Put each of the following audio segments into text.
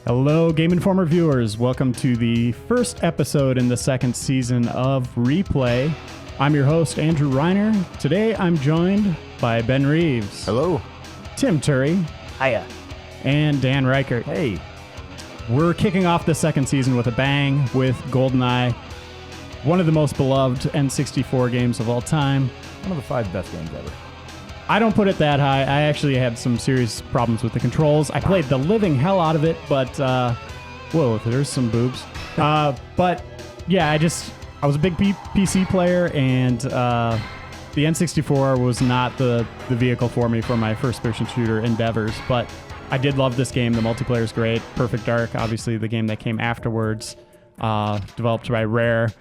Hello, Game Informer viewers. Welcome to the first episode in the second season of Replay. I'm your host, Andrew Reiner. Today, I'm joined by Ben Reeves. Hello. Tim Turi. Hiya. And Dan Ryckert. Hey. We're kicking off the second season with a bang with Goldeneye, one of the most beloved N64 games of all time. One of the 5 best games ever. I don't put it that high. I actually had some serious problems with the controls. I played the living hell out of it, but whoa, there's some boobs. But yeah, I was a big PC player, and the N64 was not the vehicle for me for my first-person shooter endeavors. But I did love this game. The multiplayer is great. Perfect Dark, obviously the game that came afterwards, developed by Rare.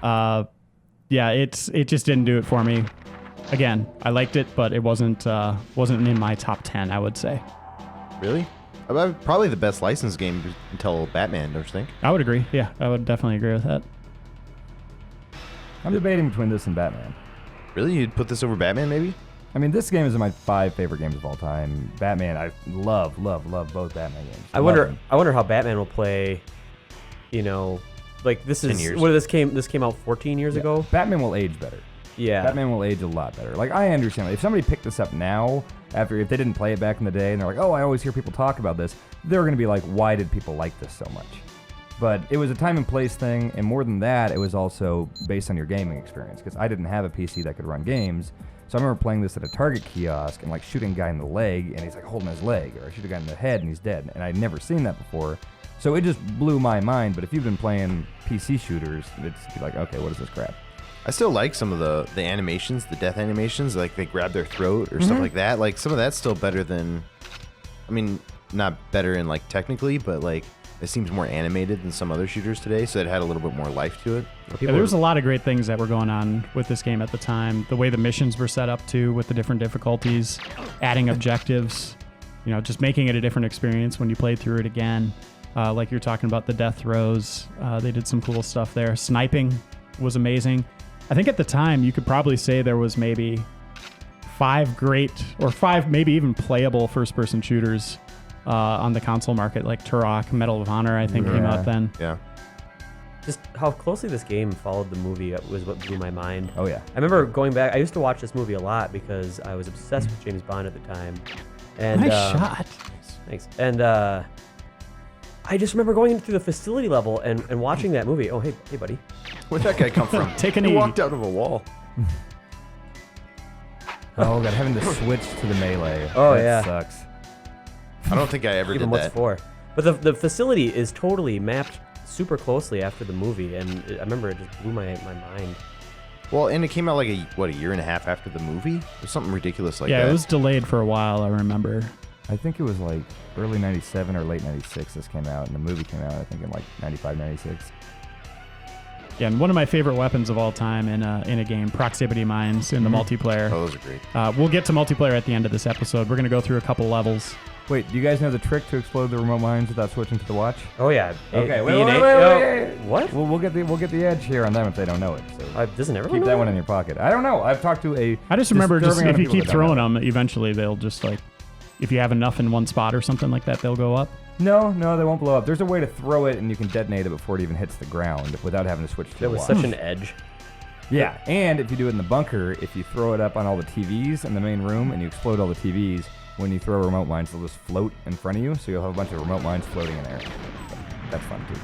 Yeah, it just didn't do it for me. Again, I liked it, but it wasn't in my top 10, I would say. Really? Probably the best licensed game until Batman, don't you think? I would agree. Yeah, I would definitely agree with that. I'm debating between this and Batman. Really? You'd put this over Batman, maybe? I mean, this game is in my 5 favorite games of all time. Batman, I love both Batman games. I wonder how Batman will play. You know, like this is 10 years. what this came out 14 years ago. Batman will age better. Yeah. Batman will age a lot better. Like, I understand. If somebody picked this up now, if they didn't play it back in the day, and they're like, oh, I always hear people talk about this, they're going to be like, why did people like this so much? But it was a time and place thing, and more than that, it was also based on your gaming experience, because I didn't have a PC that could run games. So I remember playing this at a Target kiosk and like shooting a guy in the leg, and he's like holding his leg, or I shoot a guy in the head and he's dead, and I'd never seen that before. So it just blew my mind. But if you've been playing PC shooters, it's like, okay, what is this crap? I still like some of the animations, the death animations, like they grab their throat or stuff like that. Like some of that's still better than, I mean, not better in like technically, but like it seems more animated than some other shooters today, so it had a little bit more life to it. Yeah, there was a lot of great things that were going on with this game at the time. The way the missions were set up too, with the different difficulties, adding objectives, you know, just making it a different experience when you played through it again. Like you're talking about the death throws, they did some cool stuff there. Sniping was amazing. I think at the time you could probably say there was maybe 5 great, or 5 maybe even playable first-person shooters on the console market, like Turok, Medal of Honor, I think came out then. Yeah. Just how closely this game followed the movie was what blew my mind. Oh, yeah. I remember going back. I used to watch this movie a lot because I was obsessed with James Bond at the time. And, Nice shot. Thanks. And I just remember going through the facility level and watching that movie. Oh, hey, buddy. Where'd that guy come from? Take a He knee. walked out of a wall. Oh, God, having to switch to the melee. Oh, that yeah. sucks. I don't think I ever Even did what's that. for. But the facility is totally mapped super closely after the movie, and I remember it just blew my mind. Well, and it came out like a year and a half after the movie? It was something ridiculous like that. Yeah, it was delayed for a while, I remember. I think it was like early 97 or late 96 this came out, and the movie came out, I think, in like 95, 96. Yeah, and one of my favorite weapons of all time in a game, proximity mines in the multiplayer. Oh, those are great. We'll get to multiplayer at the end of this episode. We're going to go through a couple levels. Wait, do you guys know the trick to explode the remote mines without switching to the watch? Oh yeah. Okay, wait. What? Well, we'll get the edge here on them if they don't know it. So Doesn't everyone keep know that one in your pocket. I don't know. I've talked to a. I just remember disturbing amount if of you people keep that don't throwing know. them, eventually they'll just like, if you have enough in one spot or something like that, they'll go up. No, they won't blow up. There's a way to throw it and you can detonate it before it even hits the ground without having to switch to That the was watch. such an edge. Yeah, and if you do it in the bunker, if you throw it up on all the TVs in the main room and you explode all the TVs, when you throw remote mines, they'll just float in front of you, so you'll have a bunch of remote mines floating in there. That's fun, too.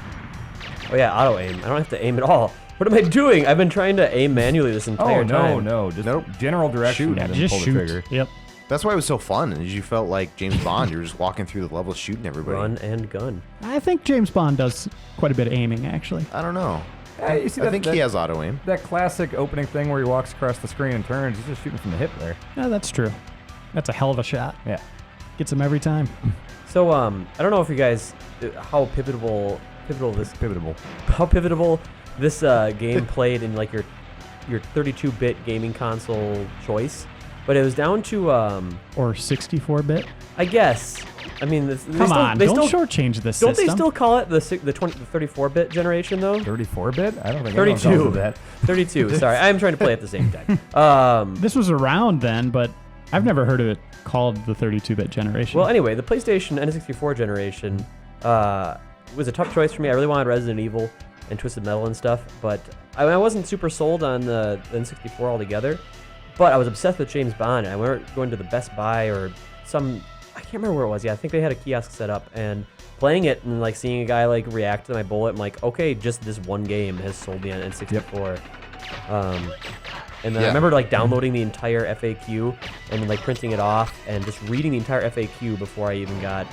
Oh yeah, auto aim. I don't have to aim at all. What am I doing? I've been trying to aim manually this entire time. No. Just general direction Shoot. and then Just pull shoot. the trigger. Yep. That's why it was so fun, is you felt like James Bond. You were just walking through the levels shooting everybody. Run and gun. I think James Bond does quite a bit of aiming, actually. I don't know. You see I think he has auto aim. that classic opening thing where he walks across the screen and turns. He's just shooting from the hip there. Yeah, that's true. That's a hell of a shot. Yeah. Gets him every time. So I don't know if you guys how pivotal this game played in like your 32-bit gaming console choice, but it was down to Or 64-bit. I guess. I mean, Come on, don't shortchange this Don't system. they still call it the 34-bit generation though? 34-bit? I don't think 32. anyone calls it that. 32. Sorry, I'm trying to play at the same time. This was around then, but I've never heard of it called the 32-bit generation. Well, anyway, the PlayStation N64 generation was a tough choice for me. I really wanted Resident Evil and Twisted Metal and stuff, but I wasn't super sold on the N64 altogether. But I was obsessed with James Bond. I remember going to the Best Buy or I can't remember where it was. Yeah, I think they had a kiosk set up and playing it and like seeing a guy like react to my bullet. I'm like, okay, just this one game has sold me on N64. And then I remember like downloading the entire FAQ and like printing it off and just reading the entire FAQ before I even got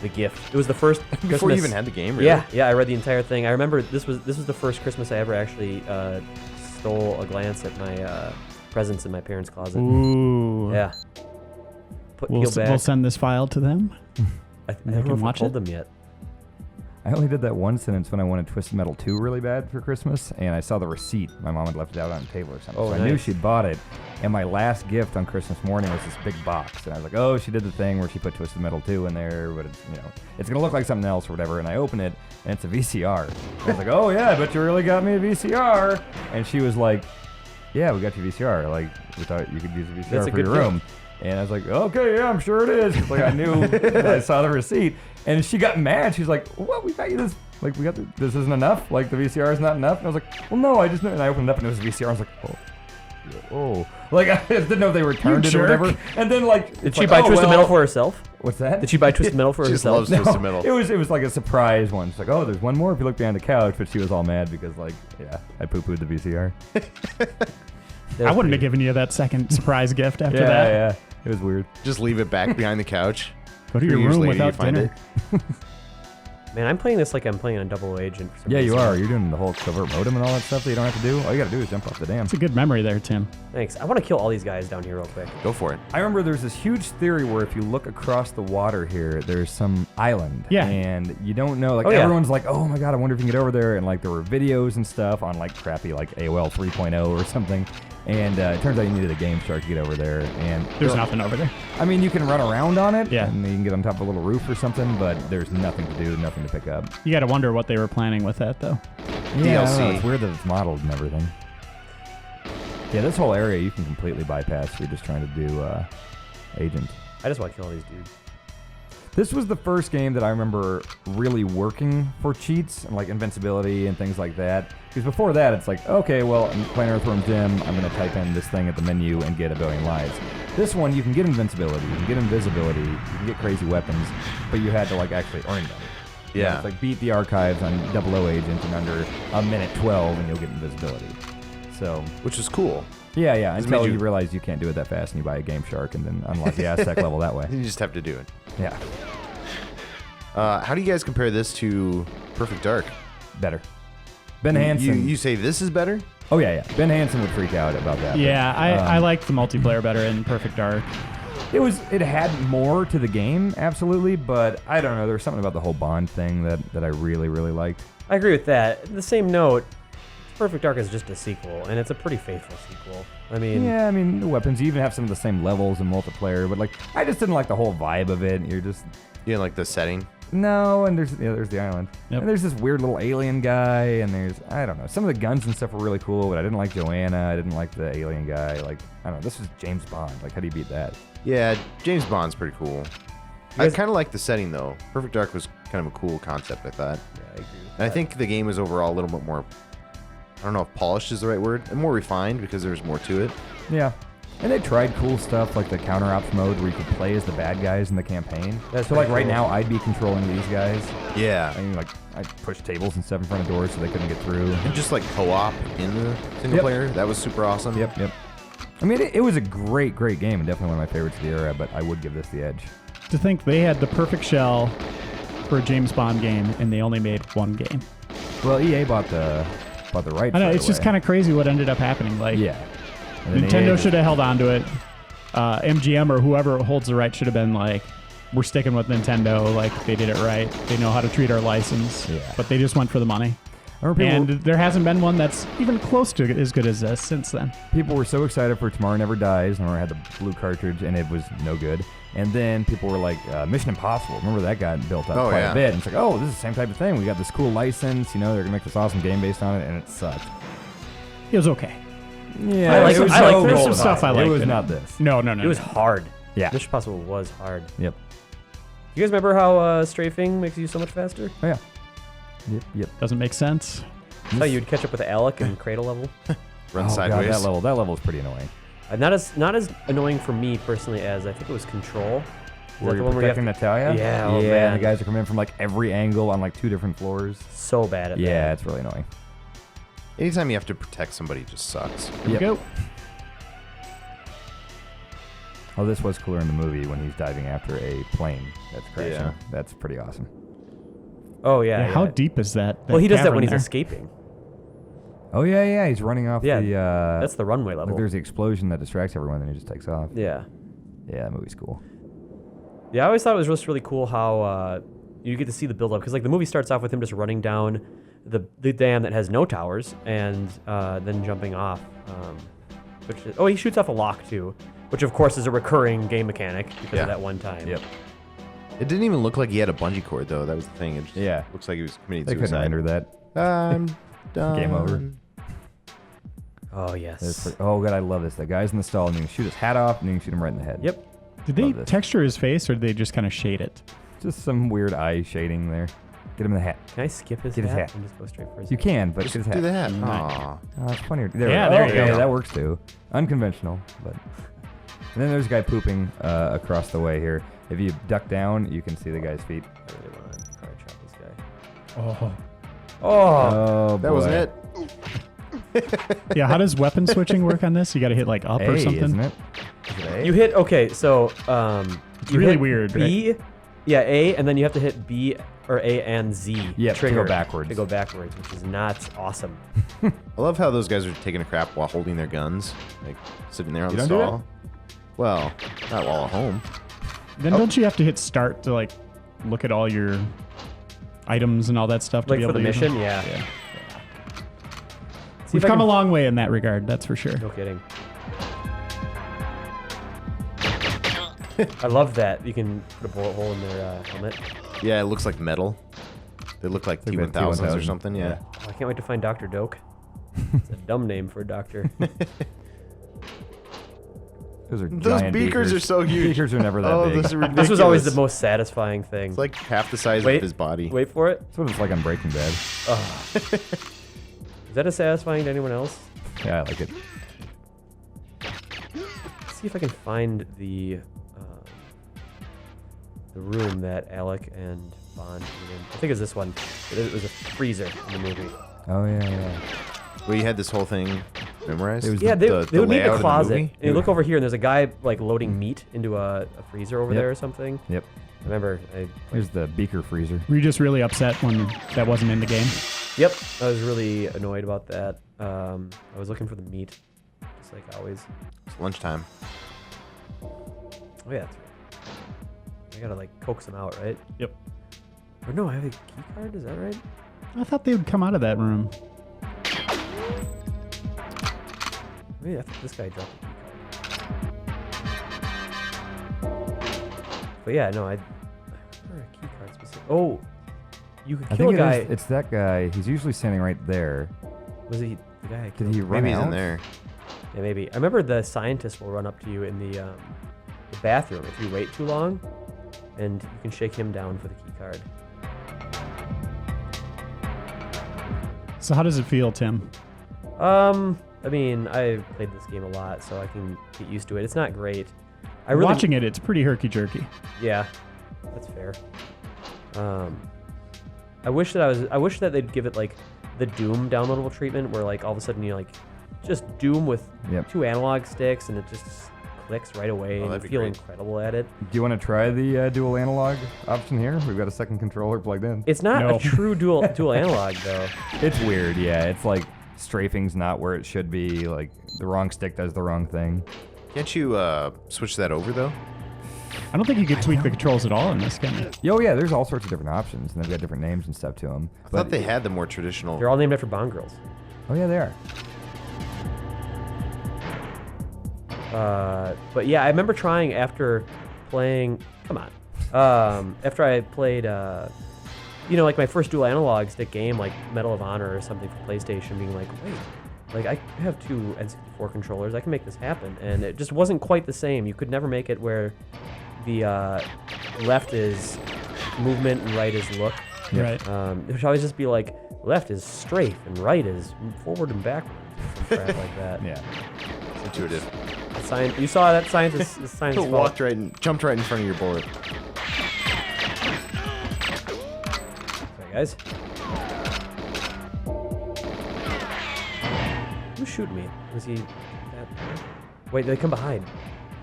the gift. It was the first Before Christmas. you even had the game, really? Yeah, I read the entire thing. I remember this was the first Christmas I ever actually stole a glance at my presents in my parents' closet. Ooh. Yeah. We'll send this file to them. I don't know if I watch told it? them yet. I only did that one sentence when I wanted Twisted Metal 2 really bad for Christmas, and I saw the receipt. My mom had left it out on the table or something. Oh, so I nice. knew she'd bought it. And my last gift on Christmas morning was this big box. And I was like, oh, she did the thing where she put Twisted Metal 2 in there, but it's, it's going to look like something else or whatever. And I open it, and it's a VCR. And I was like, oh, yeah, I bet you really got me a VCR. And she was like, yeah, we got you a VCR. Like, we thought you could use a VCR That's a for good your room. And I was like, okay, yeah, I'm sure it is. 'Cause, like, I knew I saw the receipt. And she got mad. She's like, what? We got you this. Like, this isn't enough? Like, the VCR is not enough? And I was like, well, no, I just knew. And I opened it up and it was a VCR. I was like, oh. Like, I just didn't know if they returned it or whatever. And then, like, Did she buy Twisted Metal for herself? What's that? Did she buy Twisted Metal for She just herself? loves Twisted Metal. It was like a surprise one. She's like, oh, there's one more if you look behind the couch. But she was all mad because, like, yeah, I poo-pooed the VCR. I wouldn't have given you that second surprise gift after yeah, that. yeah. It was weird. Just leave it back behind the couch. Go to 3 your years room later, you without find dinner. it. Man, I'm playing this like I'm playing on Double Agent. For some Yeah, you reason. are. You're doing the whole covert modem and all that stuff that you don't have to do. All you got to do is jump off the dam. It's a good memory there, Tim. Thanks. I want to kill all these guys down here real quick. Go for it. I remember there's this huge theory where if you look across the water here, there's some island. Yeah. And you don't know. Like, Oh, yeah. everyone's like, oh my God, I wonder if you can get over there. And, like, there were videos and stuff on, like, crappy, like, AOL 3.0 or something. And it turns out you needed a Game Shark to get over there. And There's nothing over there. I mean, you can run around on it. Yeah. And you can get on top of a little roof or something, but there's nothing to do, nothing to pick up. You got to wonder what they were planning with that, though. Yeah, I don't know, DLC. it's weird that it's modeled and everything. Yeah, this whole area you can completely bypass if you're just trying to do Agent. I just want to kill all these dudes. This was the first game that I remember really working for cheats and like invincibility and things like that. Because before that, it's like, okay, well, I'm playing Earthworm Jim. I'm going to type in this thing at the menu and get a billion lives. This one, you can get invincibility, you can get invisibility, you can get crazy weapons, but you had to like actually earn them. You know, Yeah. it's like beat the archives on 00 Agent in under a minute 12 and you'll get invisibility. So, Which is cool. yeah, It's until made you you- realize you can't do it that fast and you buy a Game Shark and then unlock the Aztec level that way. You just have to do it. Yeah, How do you guys compare this to Perfect Dark? better. Ben Hansen. You say this is better? Oh, yeah. Ben Hansen would freak out about that. Yeah, but, I liked the multiplayer better in Perfect Dark. It had more to the game, absolutely, but I don't know. There was something about the whole Bond thing that I really, really liked. I agree with that. The same note, Perfect Dark is just a sequel, and it's a pretty faithful sequel. I mean, Yeah, I mean, the weapons, you even have some of the same levels in multiplayer, but like, I just didn't like the whole vibe of it. You're just, You know, like the setting? no, and there's the island. Yep. And there's this weird little alien guy, and I don't know. Some of the guns and stuff were really cool, but I didn't like Joanna. I didn't like the alien guy. Like, I don't know. This was James Bond. Like, how do you beat that? Yeah, James Bond's pretty cool. I kind of like the setting, though. Perfect Dark was kind of a cool concept, I thought. yeah, I agree with And I think the game was overall a little bit more, I don't know if polished is the right word, and more refined because there was more to it. Yeah. And they tried cool stuff like the counter ops mode where you could play as the bad guys in the campaign. That's so like pretty right cool. now I'd be controlling these guys. Yeah. I mean, like I pushed tables and stuff in front of doors so they couldn't get through. And just like co-op in the single Yep. player, that was super awesome. Yep. I mean, it was a great game and definitely one of my favorites of the era, but I would give this the edge. To think they had the perfect shell for a James Bond game, and they only made one game. Well, EA bought the rights. I know, right it's just away. kind of crazy what ended up happening. Like, Yeah. And then EA Nintendo just- should have held on to it. MGM or whoever holds the right should have been like, we're sticking with Nintendo. Like, they did it right. They know how to treat our license. Yeah. But they just went for the money. I remember And there hasn't been one that's even close to as good as this since then. people were so excited for Tomorrow Never Dies, and I had the blue cartridge, and it was no good. And then people were like, Mission Impossible. Remember that got built up quite yeah. a bit. And it's like, oh, this is the same type of thing. We got this cool license. You know, they're gonna make this awesome game based on it, and it sucked. It was okay. Yeah, I like it was I like so there's Goldeneye. some stuff I liked It was in it. not this. No. It was hard. Yeah. Mission Impossible was hard. Yep. You guys remember how strafing makes you so much faster? Oh, yeah. Yep. Doesn't make sense. How you'd catch up with Alec in Cradle level? Run Oh, sideways. God, that level is pretty annoying. Not as annoying for me personally as I think it was Control. Is that Where the you're one where you have protecting to, Natalia? Yeah, oh, yeah. man. The guys are coming in from like every angle on like 2 different floors. so bad at Yeah, that. it's really annoying. Anytime you have to protect somebody just sucks. Here we go. Oh, this was cooler in the movie when he's diving after a plane that's crashing. Yeah. That's pretty awesome. Oh yeah. Yeah, how deep is that? Well, he does that cavern when he's there? escaping. Oh, yeah, he's running off Yeah, the... That's the runway like level. there's the explosion that distracts everyone, and he just takes off. Yeah. Yeah, that movie's cool. Yeah, I always thought it was just really cool how you get to see the build up because like the movie starts off with him just running down the dam that has no towers and then jumping off. Which is, he shoots off a lock too, which of course is a recurring game mechanic because Yeah. of that one time. Yep. It didn't even look like he had a bungee cord though. That was the thing. It just Yeah. looks like he was committing They couldn't suicide. render that. I'm done. Game over. Oh yes. Oh, God, I love this. The guy's in the stall, and you can shoot his hat off, and you can shoot him right in the head. Yep. Did they Love this. texture his face or did they just kind of shade it? Just some weird eye shading there. Get him in the hat. Can I skip his Get his hat hat. and just go straight for his You hat? can, but Just get his do hat. the hat. Aw. Oh, it's funny. Yeah, there you go. Yeah, that works too. Unconventional, but. And then there's a guy pooping across the way here. If you duck down, you can see the guy's feet. I really want to try to chop this guy. Oh. Oh. Oh, That was boy. it. Yeah, how does weapon switching work on this? You got to hit like up A, or something? isn't it? Is it A? You hit so you really hit weird, B, yeah, A, and then you have to hit B or A and Z. Yeah, to trigger go backwards. To go backwards, which is not awesome. I love how those guys are taking a crap while holding their guns, like sitting there on You the don't do stall. Well, not while at home. Then don't you have to hit start to like look at all your items and all that stuff to Like be for able the to use mission, them? yeah. See We've if I come a can- long way in that regard, that's for sure. No kidding. I love that you can put a bullet hole in their helmet. Yeah, it looks like metal. They look like Like that T1000s or T1000. something. Yeah. Oh, I can't wait to find Dr. Doak. It's a dumb name for a doctor. Those are Those giant beakers are so huge. Beakers are never that Oh, big. those are This was always the ridiculous. most satisfying thing. It's like half the size Wait. of his body. Wait for it. That's what it's like on Breaking Bad. Is that as satisfying to anyone else? Yeah, I like it. Let's see if I can find the room that Alec and Bond were in. I think it's this one. It was a freezer in the movie. Oh, yeah. Well, you had this whole thing memorized. It was Yeah, they would meet in layout a of the closet. movie? And you look over here, and there's a guy like loading meat into a freezer over Yep. there or something. Yep. I remember. Here's the beaker freezer. Were you just really upset when that wasn't in the game? Yep, I was really annoyed about that. I was looking for the meat, just like always. It's lunchtime. Oh yeah, that's right. I gotta like coax them out, right? Yep. Or no, I have a key card. Is that right? I thought they would come out of that room. Maybe I think this guy dropped a key card. But yeah, no, I remember a key card specific. Oh, you could I kill a think guy. it's that guy. He's usually standing right there. Was he the guy I Did killed? he run Maybe he's out? in there. Yeah, maybe. I remember the scientist will run up to you in the bathroom if you wait too long, and you can shake him down for the key card. So how does it feel, Tim? I mean, I've played this game a lot, so I can get used to it. It's not great. I really, Watching it, it's pretty herky-jerky. yeah, that's fair. I wish that they'd give it like the Doom downloadable treatment, where like all of a sudden you like just Doom with Yep. 2 analog sticks, and it just clicks right away, and you that'd be feel great. incredible at it. Do you want to try the dual analog option here? We've got a second controller plugged in. It's not No. a true dual analog though. It's weird, yeah. It's like strafing's not where it should be. Like the wrong stick does the wrong thing. Can't you switch that over though? I don't think you could tweak the controls at all in this game. Oh yeah, there's all sorts of different options, and they've got different names and stuff to them. I thought they had the more traditional. They're all named after Bond girls. Oh yeah, they are. But yeah, I remember trying after playing. Come on. After I played, like my first dual analog stick game, like Medal of Honor or something for PlayStation, being like, wait, like I have 2 N64 controllers. I can make this happen, and it just wasn't quite the same. You could never make it where the left is movement and right is look. Right. It would always just be like left is strafe and right is forward and backwards, or some crap like that. Yeah. It's intuitive. You saw that science is science. Walked right and jumped right in front of your board. Sorry, guys. Who's shooting me? Was he? Wait, they come behind.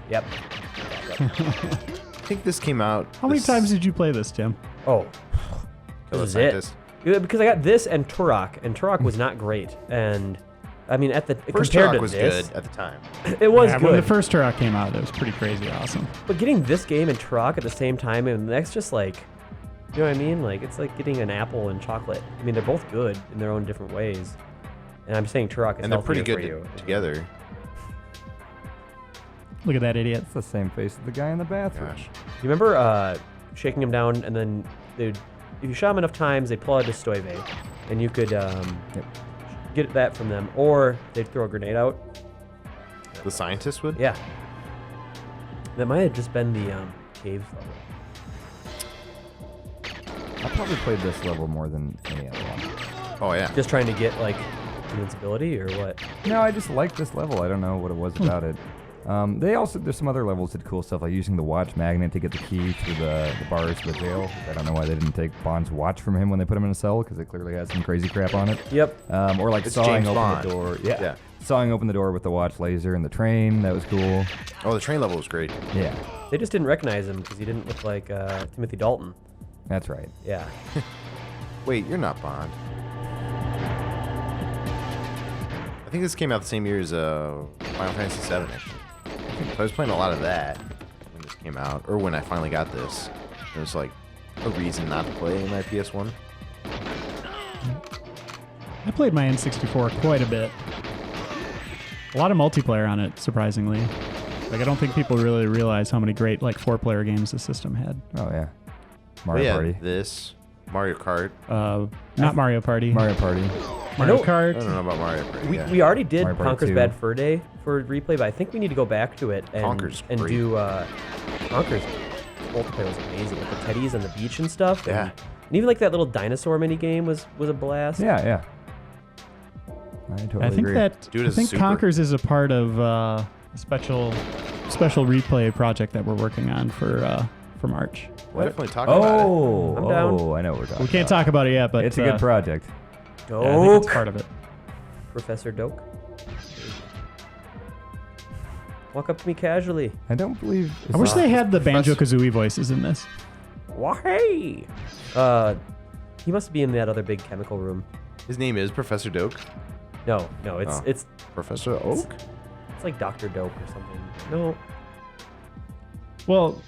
Yep. I think this came out. How many times did you play this, Tim? Oh, this is it. Yeah, because I got this and Turok, and Turok was not great. And I mean, First compared Turok to was this, good at the time. it was Yeah, good. when the first Turok came out, it was pretty crazy awesome. But getting this game and Turok at the same time, and that's just like, you know what I mean? Like, it's like getting an apple and chocolate. I mean, they're both good in their own different ways. And I'm saying Turok is And they're pretty healthier good for you. together. Look at that idiot. It's the same face as the guy in the bathroom. Gosh. Do you remember shaking them down, and then if you shot them enough times, they pull out a Stoive, and you could get that from them, or they'd throw a grenade out. The scientist would? Yeah. That might have just been the cave level. I probably played this level more than any other one. Oh, yeah. Just trying to get, like, invincibility, or what? No, I just liked this level. I don't know what it was about it. There's some other levels that did cool stuff, like using the watch magnet to get the key through the bars of the jail. I don't know why they didn't take Bond's watch from him when they put him in a cell, because it clearly has some crazy crap on it. Yep. Or like It's sawing James open Bond. the door. Yeah. Sawing open the door with the watch laser in the train. That was cool. Oh, the train level was great. Yeah, They just didn't recognize him because he didn't look like Timothy Dalton. that's right. Yeah. Wait, you're not Bond. I think this came out the same year as Final Fantasy VII, actually. So I was playing a lot of that when this came out, or when I finally got this. It was like a reason not to play my PS1. I played my N64 quite a bit. A lot of multiplayer on it, surprisingly. Like, I don't think people really realize how many great, like, 4-player games the system had. Oh yeah, But Mario yeah, Party. this, Mario Kart. Not Mario Party. Mario Party. Mario know- I Kart. don't know about Mario Party. We, yeah. we already did Mario Party Conker's 2. Bad Fur Day for replay, but I think we need to go back to it and, Conker's and great. do Conker's multiplayer was amazing with the teddies on the beach and stuff. Yeah. And even like that little dinosaur mini game was a blast. Yeah. I totally I think agree. that Dude I is think super. Conkers is a part of a special replay project that we're working on for March. We'll definitely talk about it. I'm down. I know what we're talking We can't about. talk about it yet, but It's a good project. yeah, I think it's Doke. part of it. Professor Doke. Walk up to me casually. I don't believe. I wish they had the Banjo-Kazooie voices in this. Why? He must be in that other big chemical room. His name is Professor Doak. No, it's Oh. it's Professor Oak? it's like Dr. Doke or something. No. Well,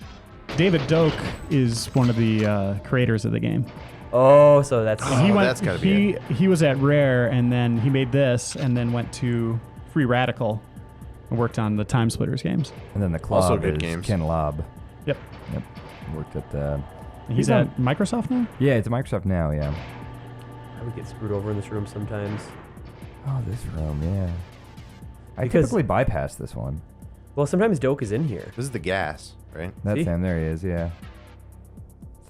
David Doak is one of the creators of the game. Oh, so that's He went. that's gotta be he was at Rare, and then he made this, and then went to Free Radical, and worked on the Timesplitters games. And then the Also club good is games. Ken Lobb. Yep. Worked at the. He's on- at Microsoft now. Yeah, it's at Microsoft now. Yeah. I would get screwed over in this room sometimes. Oh, this room. Yeah. I Because- typically bypass this one. Well, sometimes Doke is in here. This is the gas, right? That's See? him. There he is. Yeah.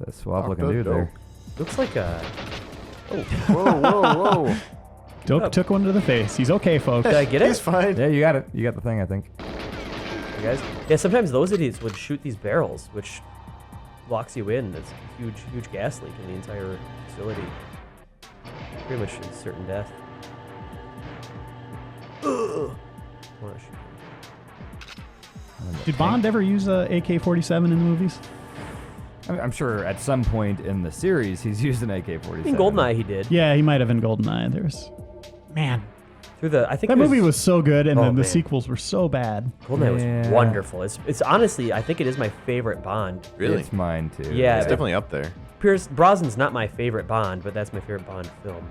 It's a swab looking Dr. dude there. Looks like a. Whoa. Doak up. took one to the face. He's okay, folks. Did I get He's it? fine. Yeah, you got it. You got the thing, I think. You guys? Yeah, sometimes those idiots would shoot these barrels, which locks you in. It's a huge gas leak in the entire facility. Pretty much is certain death. Ugh. I wanna shoot. Did Bond ever use a AK-47 in the movies? I'm sure at some point in the series he's used an AK-47. In Goldeneye, he did. Yeah, he might have in Goldeneye. Man, Through the, I think that it movie was so good, and Oh, then the man. sequels were so bad. Goldeneye was Yeah. wonderful. It's honestly, I think it is my favorite Bond. Really? It's mine too. Yeah, It's definitely up there. Pierce Brosnan's not my favorite Bond, but that's my favorite Bond film.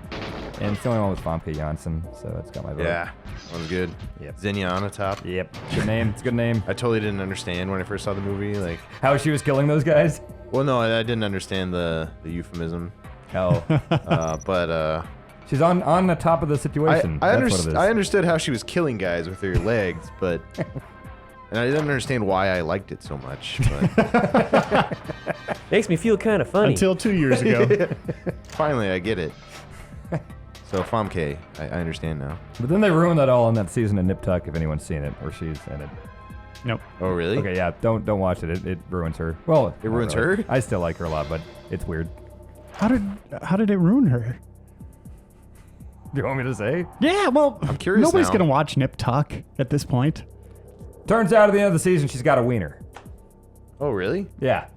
And it's the only one with Famke Janssen, so it's got my vote. Yeah, that was good. Yep. Xenia on the top. Yep. Good name. It's a good name. I totally didn't understand when I first saw the movie. Like, How she was killing those guys? well, no, I didn't understand the euphemism. Oh. But She's on the top of the situation. I That's what it is. understood how she was killing guys with her legs, but and I didn't understand why I liked it so much. But Makes me feel kind of funny. Until 2 years ago. finally, I get it. So Famke, I understand now. But then they ruined that all in that season of Nip Tuck, if anyone's seen it, or she's in it. Nope. Oh, really? Okay, yeah, don't watch it. It ruins her. Well, It ruins not really. her? I still like her a lot, but it's weird. How did it ruin her? Do you want me to say? Yeah, well, I'm curious nobody's now. gonna watch Nip Tuck at this point. Turns out at the end of the season, she's got a wiener. Oh, really? Yeah.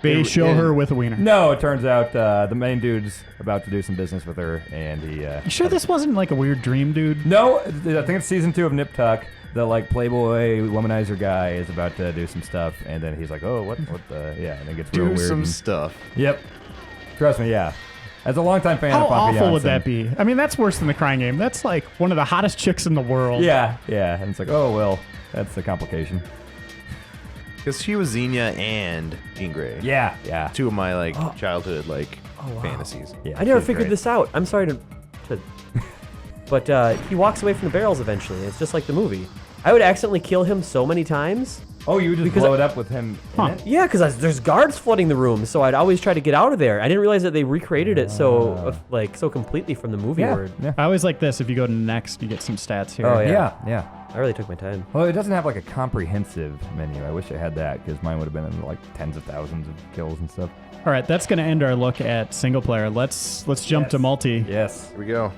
They show and- her with a wiener. No, it turns out the main dude's about to do some business with her, and he. You sure this wasn't like a weird dream, dude? No, I think it's season 2 of Nip Tuck. The like Playboy womanizer guy is about to do some stuff, and then he's like, "Oh, what the yeah," and it gets real Do weird. some and- stuff. Yep. Trust me, yeah. As a longtime fan How of Famke awful would Janssen- that be? I mean, that's worse than the Crying Game. That's like one of the hottest chicks in the world. Yeah, and it's like, oh well, that's the complication. Because she was Xenia and Jean Grey. Yeah. Two of my like childhood like fantasies. Yeah, I never she's figured great. this out. I'm sorry to but he walks away from the barrels eventually. It's just like the movie. I would accidentally kill him so many times. Oh, you would just Because blow I- it up with him Huh. in it? Yeah, because there's guards flooding the room, so I'd always try to get out of there. I didn't realize that they recreated it so completely from the movie. Yeah, Where yeah. I always like this. If you go to next, you get some stats here. Oh, yeah. Yeah. I really took my time. Well, it doesn't have like a comprehensive menu. I wish I had that because mine would have been in like tens of thousands of kills and stuff. All right, that's gonna end our look at single player. Let's jump to multi. Yes. Here we go.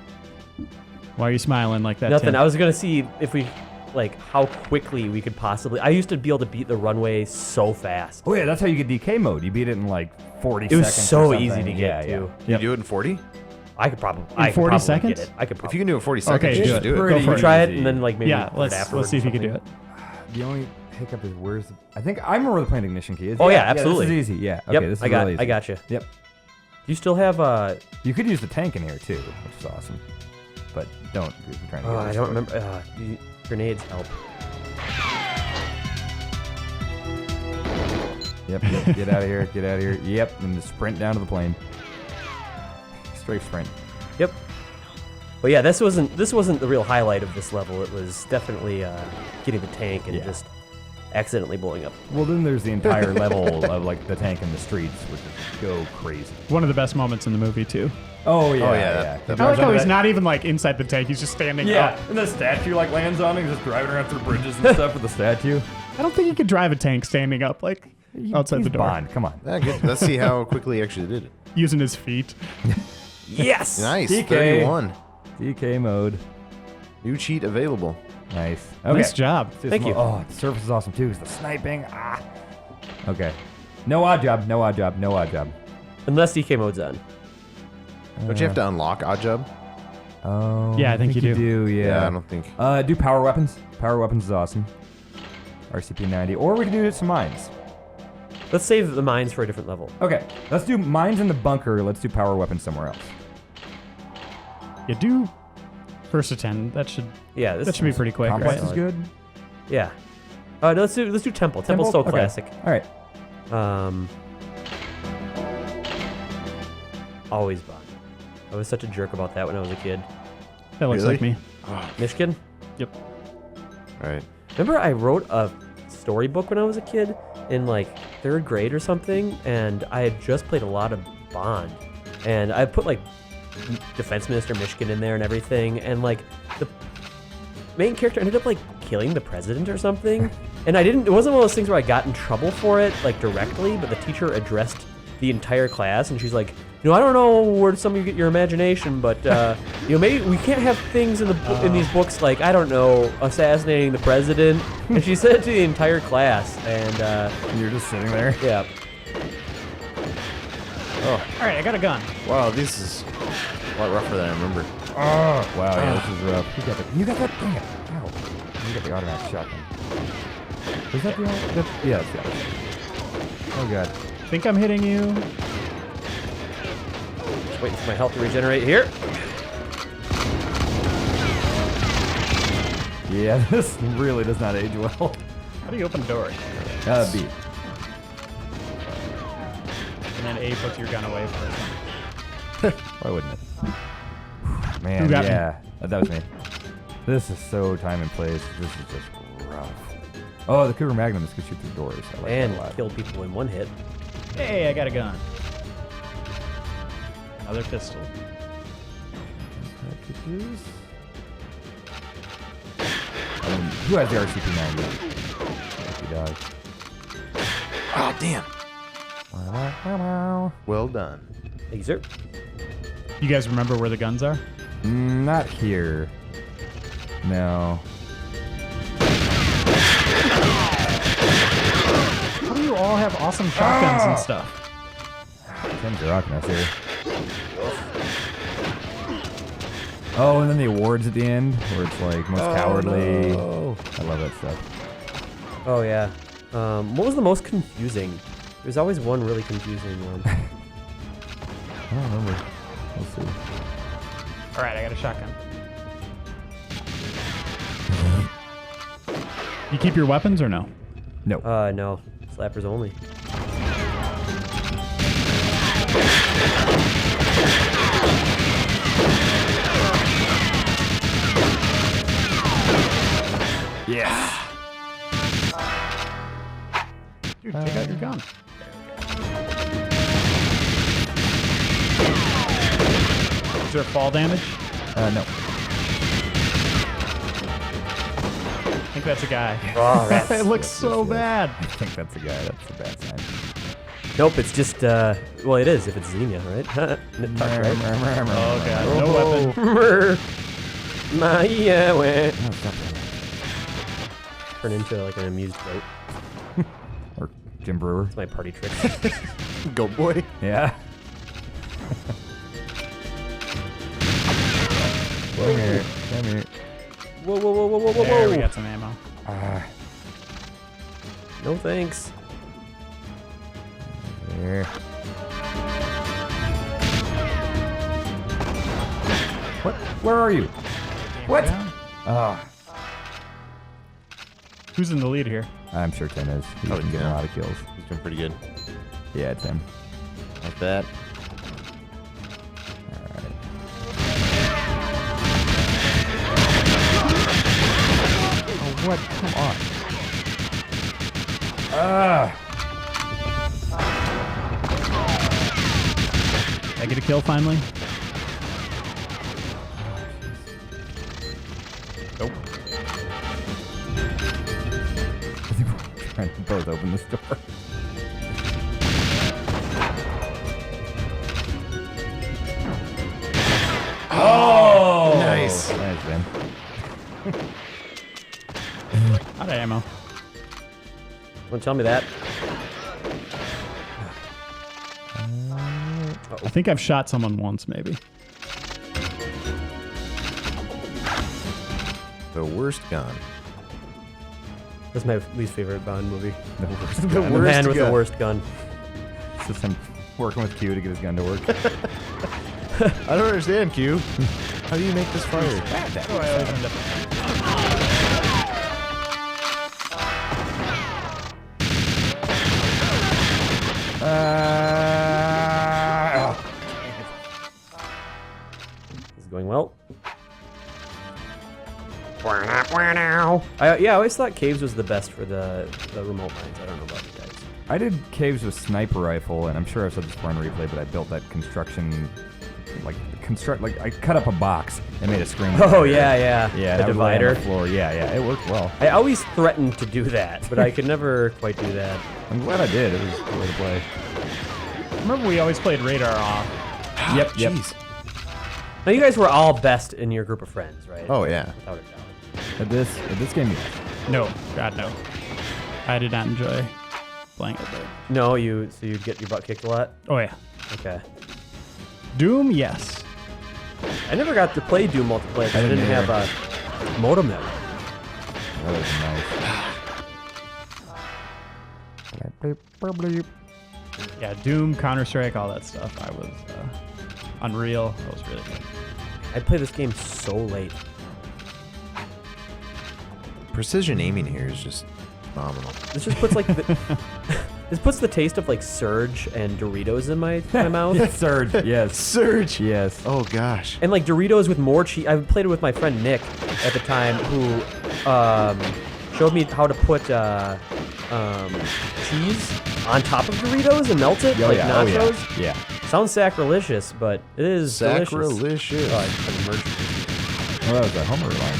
Why are you smiling like that? Nothing. Tim? I was gonna see if we, like, how quickly we could possibly. I used to be able to beat the runway so fast. Oh yeah, that's how you get DK mode. You beat it in like 40 It seconds. was so or easy to something. get yeah, to. Can you do it in 40? I could probably. In 40 seconds? Get it. I could. If Probably. you can do it in 40 seconds, Okay, you do should it. do it. Go for it. try it easy. and then like maybe Yeah, record let's afterwards see if or you can do something. it. The only hiccup is where's the... I remember where the plant ignition key is. Oh, yeah, absolutely. This is easy. Yeah. Okay, Yep, this is I got. really easy. I got you. Yep. Do you still have You could use the tank in here too, which is awesome. But don't if you're trying to get I this don't quick. remember. Grenades help. Yep, get out of here, get out of here. Yep, and just sprint down to the plane. Straight sprint. Yep. But yeah, this wasn't the real highlight of this level. It was definitely getting the tank and Yeah. just accidentally blowing up. Well, then there's the entire level of like the tank in the streets, which is go crazy. One of the best moments in the movie too. Oh yeah, Oh, yeah, yeah. that- He that- I like drives how under he's that- not even like inside the tank. He's just standing Yeah, up. and the statue like lands on him, just driving around through bridges and stuff with the statue. I don't think he could drive a tank standing up like outside He's the door Bond, come on. Yeah, good. Let's see how quickly he actually did it. using his feet. Yes. Nice. DK. 31. DK mode. New cheat available. Nice. Okay. Nice job. Thank you. Oh, the surface is awesome too. Is the sniping? Okay. No odd job. No odd job. No odd job. Unless DK mode's on. Don't you have to unlock Odd Job? Oh. Yeah, I think you do. Yeah. I don't think. Do power weapons. Power weapons is awesome. RCP-90. Or we can do some mines. Let's save the mines for a different level. Okay. Let's do mines in the bunker. Let's do power weapons somewhere else. You do first to 10. That should Yeah, that should be pretty quick, Complex right? is good. Yeah. No, let's do Temple. Temple's so Okay. classic. All right. Always Bond. I was such a jerk about that when I was a kid. That looks Really? like me. Michigan. Yep. All right. Remember I wrote a storybook when I was a kid in like 3rd grade or something, and I had just played a lot of Bond, and I put like Defense Minister Michigan in there and everything, and like the main character ended up like killing the president or something, and it wasn't one of those things where I got in trouble for it like directly, but the teacher addressed the entire class, and she's like, I don't know where some of you get your imagination, but maybe we can't have things in in these books like, I don't know, assassinating the president. And she said it to the entire class, and You're just sitting there. yeah. All right, I got a gun. Wow, this is a lot rougher than I remember. Oh, wow, yeah, this is rough. You got that? Dang it. Ow. You got the automatic shotgun. Is that the automatic? Yeah, it's the automatic. Oh, God. Think I'm hitting you. Waiting for my health to regenerate here. Yeah, this really does not age well. How do you open doors? B. And then A puts your gun away first. Why wouldn't it? Man, Who got me? yeah. That was me. This is so time and place. This is just rough. Oh, the Cougar Magnums can shoot through doors. I like And that a lot. kill people in one hit. Hey, I got a gun. Another pistol. Packages. Who has the RCP-90? Lucky dog. Oh, damn. Well done. Thank you, sir. You guys remember where the guns are? Not here. No. How do you all have awesome shotguns and stuff? Tim's rocking us here. Oh, and then the awards at the end, where it's like most cowardly. No. I love that stuff. Oh, yeah. What was the most confusing? There's always one really confusing one. I don't remember. We'll see. All right, I got a shotgun. You keep your weapons or no? No. No. Slappers only. Yes. Dude, take out your gun. Is there fall damage? No. I think that's a guy. Oh, rats. It looks so bad. I think that's a guy. That's a bad sign. Nope, it's just, well, it is if it's Xenia, right? Nip tuck, right? Oh god, no weapon. Turn into like an amused goat. Or Jim Brewer. It's my party trick. Go boy. Yeah. Come here. Come here. Whoa, whoa, whoa, whoa, whoa, whoa, There, we whoa. got some ammo. No thanks. There. What? Where are you? What? Down. Who's in the lead here? I'm sure Tim is. He's Oh, been getting yeah. a lot of kills. He's doing pretty good. Yeah, it's him. Like that. Alright. Oh, what? Come on. Did I get a kill finally? Nope. I think we're trying to both open this door. Oh! Nice. Nice, Ben. Out of ammo. Don't tell me that. I think I've shot someone once, maybe. The worst gun. That's my least favorite Bond movie. The worst The gun. worst man with the gun. worst gun. It's just him working with Q to get his gun to work. I don't understand, Q. How do you make this fire? Oh, I always end up. This is going well. Yeah, I always thought caves was the best for the remote mines. I don't know about you guys. I did caves with sniper rifle, and I'm sure I've said this before on replay, but I built that construction, like I cut up a box and made a screen. Oh yeah. Yeah, The that was laying on divider. the floor. Yeah, it worked well. I always threatened to do that, but I could never quite do that. I'm glad I did. It was the way to play. Remember we always played radar off. Yep. Jeez. Now you guys were all best in your group of friends, right? Oh, yeah. Without a doubt. At this game, yes. No, God no. I did not enjoy playing it though. No, so you'd get your butt kicked a lot? Oh yeah. Okay. Doom, yes. I never got to play Doom multiplayer because I didn't didn't have a modem network. That was nice. Yeah, Doom, Counter-Strike, all that stuff. I was Unreal. That was really good. I play this game so late. precision aiming here is just phenomenal. This just puts like this puts the taste of like Surge and Doritos in my mouth. Surge, yes. Surge. Yes. Oh gosh. And like Doritos with more cheese. I played it with my friend Nick at the time, who showed me how to put cheese on top of Doritos and melt it like nachos. Yeah. Sounds sacrilegious, but it is delicious. Sacrilegious. Oh, I merged it. Well, that was a Homer line.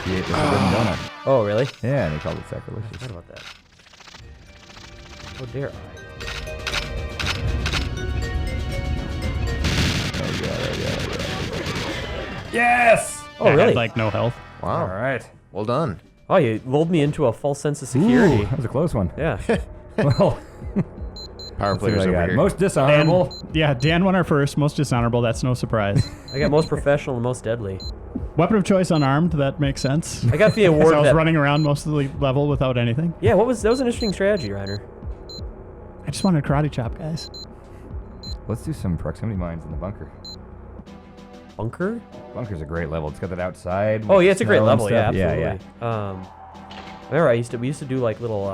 He ate the forbidden donut. Oh, really? Yeah, and he called it sacrilegious. Forgot about that. How dare I? Yes! Oh, I really? had, like, no health. Wow. All right. Well done. Oh, you lulled me into a false sense of security. Ooh, that was a close one. Yeah. Well, Power let's see what players I over got. here. Most dishonorable. Dan won our first. Most dishonorable. That's no surprise. I got most professional and most deadly. Weapon of choice unarmed. That makes sense. I got the 'Cause award I was that. running around most of the level without anything. Yeah, that was an interesting strategy, Reiner. I just wanted a karate chop, guys. Let's do some proximity mines in the bunker. Bunker? Bunker's a great level. It's got that outside. Oh yeah, it's a great snow and level. Yeah, stuff. absolutely. Remember, we used to do like little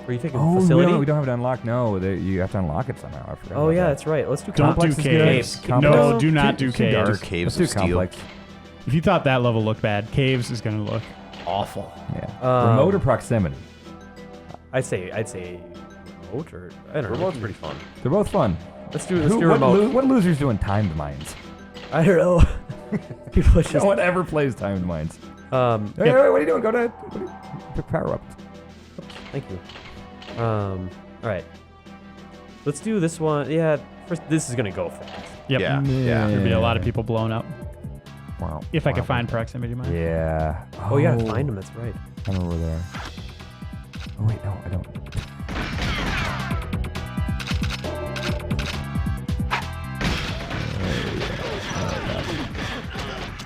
where you take a Oh, facility. no, we don't have it unlocked. No, you have to unlock it somehow. I forgot Oh about yeah, that. that's right. Let's do Don't do complex. caves. Complex. No, do not Too- do too dark. caves. Caves Let's do of steel. complex. If you thought that level looked bad, caves is going to look awful. Yeah. Remote or proximity? I'd say remote or I don't know. Remote's pretty fun. They're both fun. Let's do remote. What losers doing timed mines? I don't know. People are just No one ever plays timed mines. Thank Hey, what are you doing? Go to pick power up. you. All right. Let's do this one. Yeah, first this is gonna go fast. Yep. Yeah. There'd be a lot of people blown up. Wow. If I could find proximity mine. Yeah. Oh, you gotta find them. That's right. I'm over there. Oh wait, no, I don't.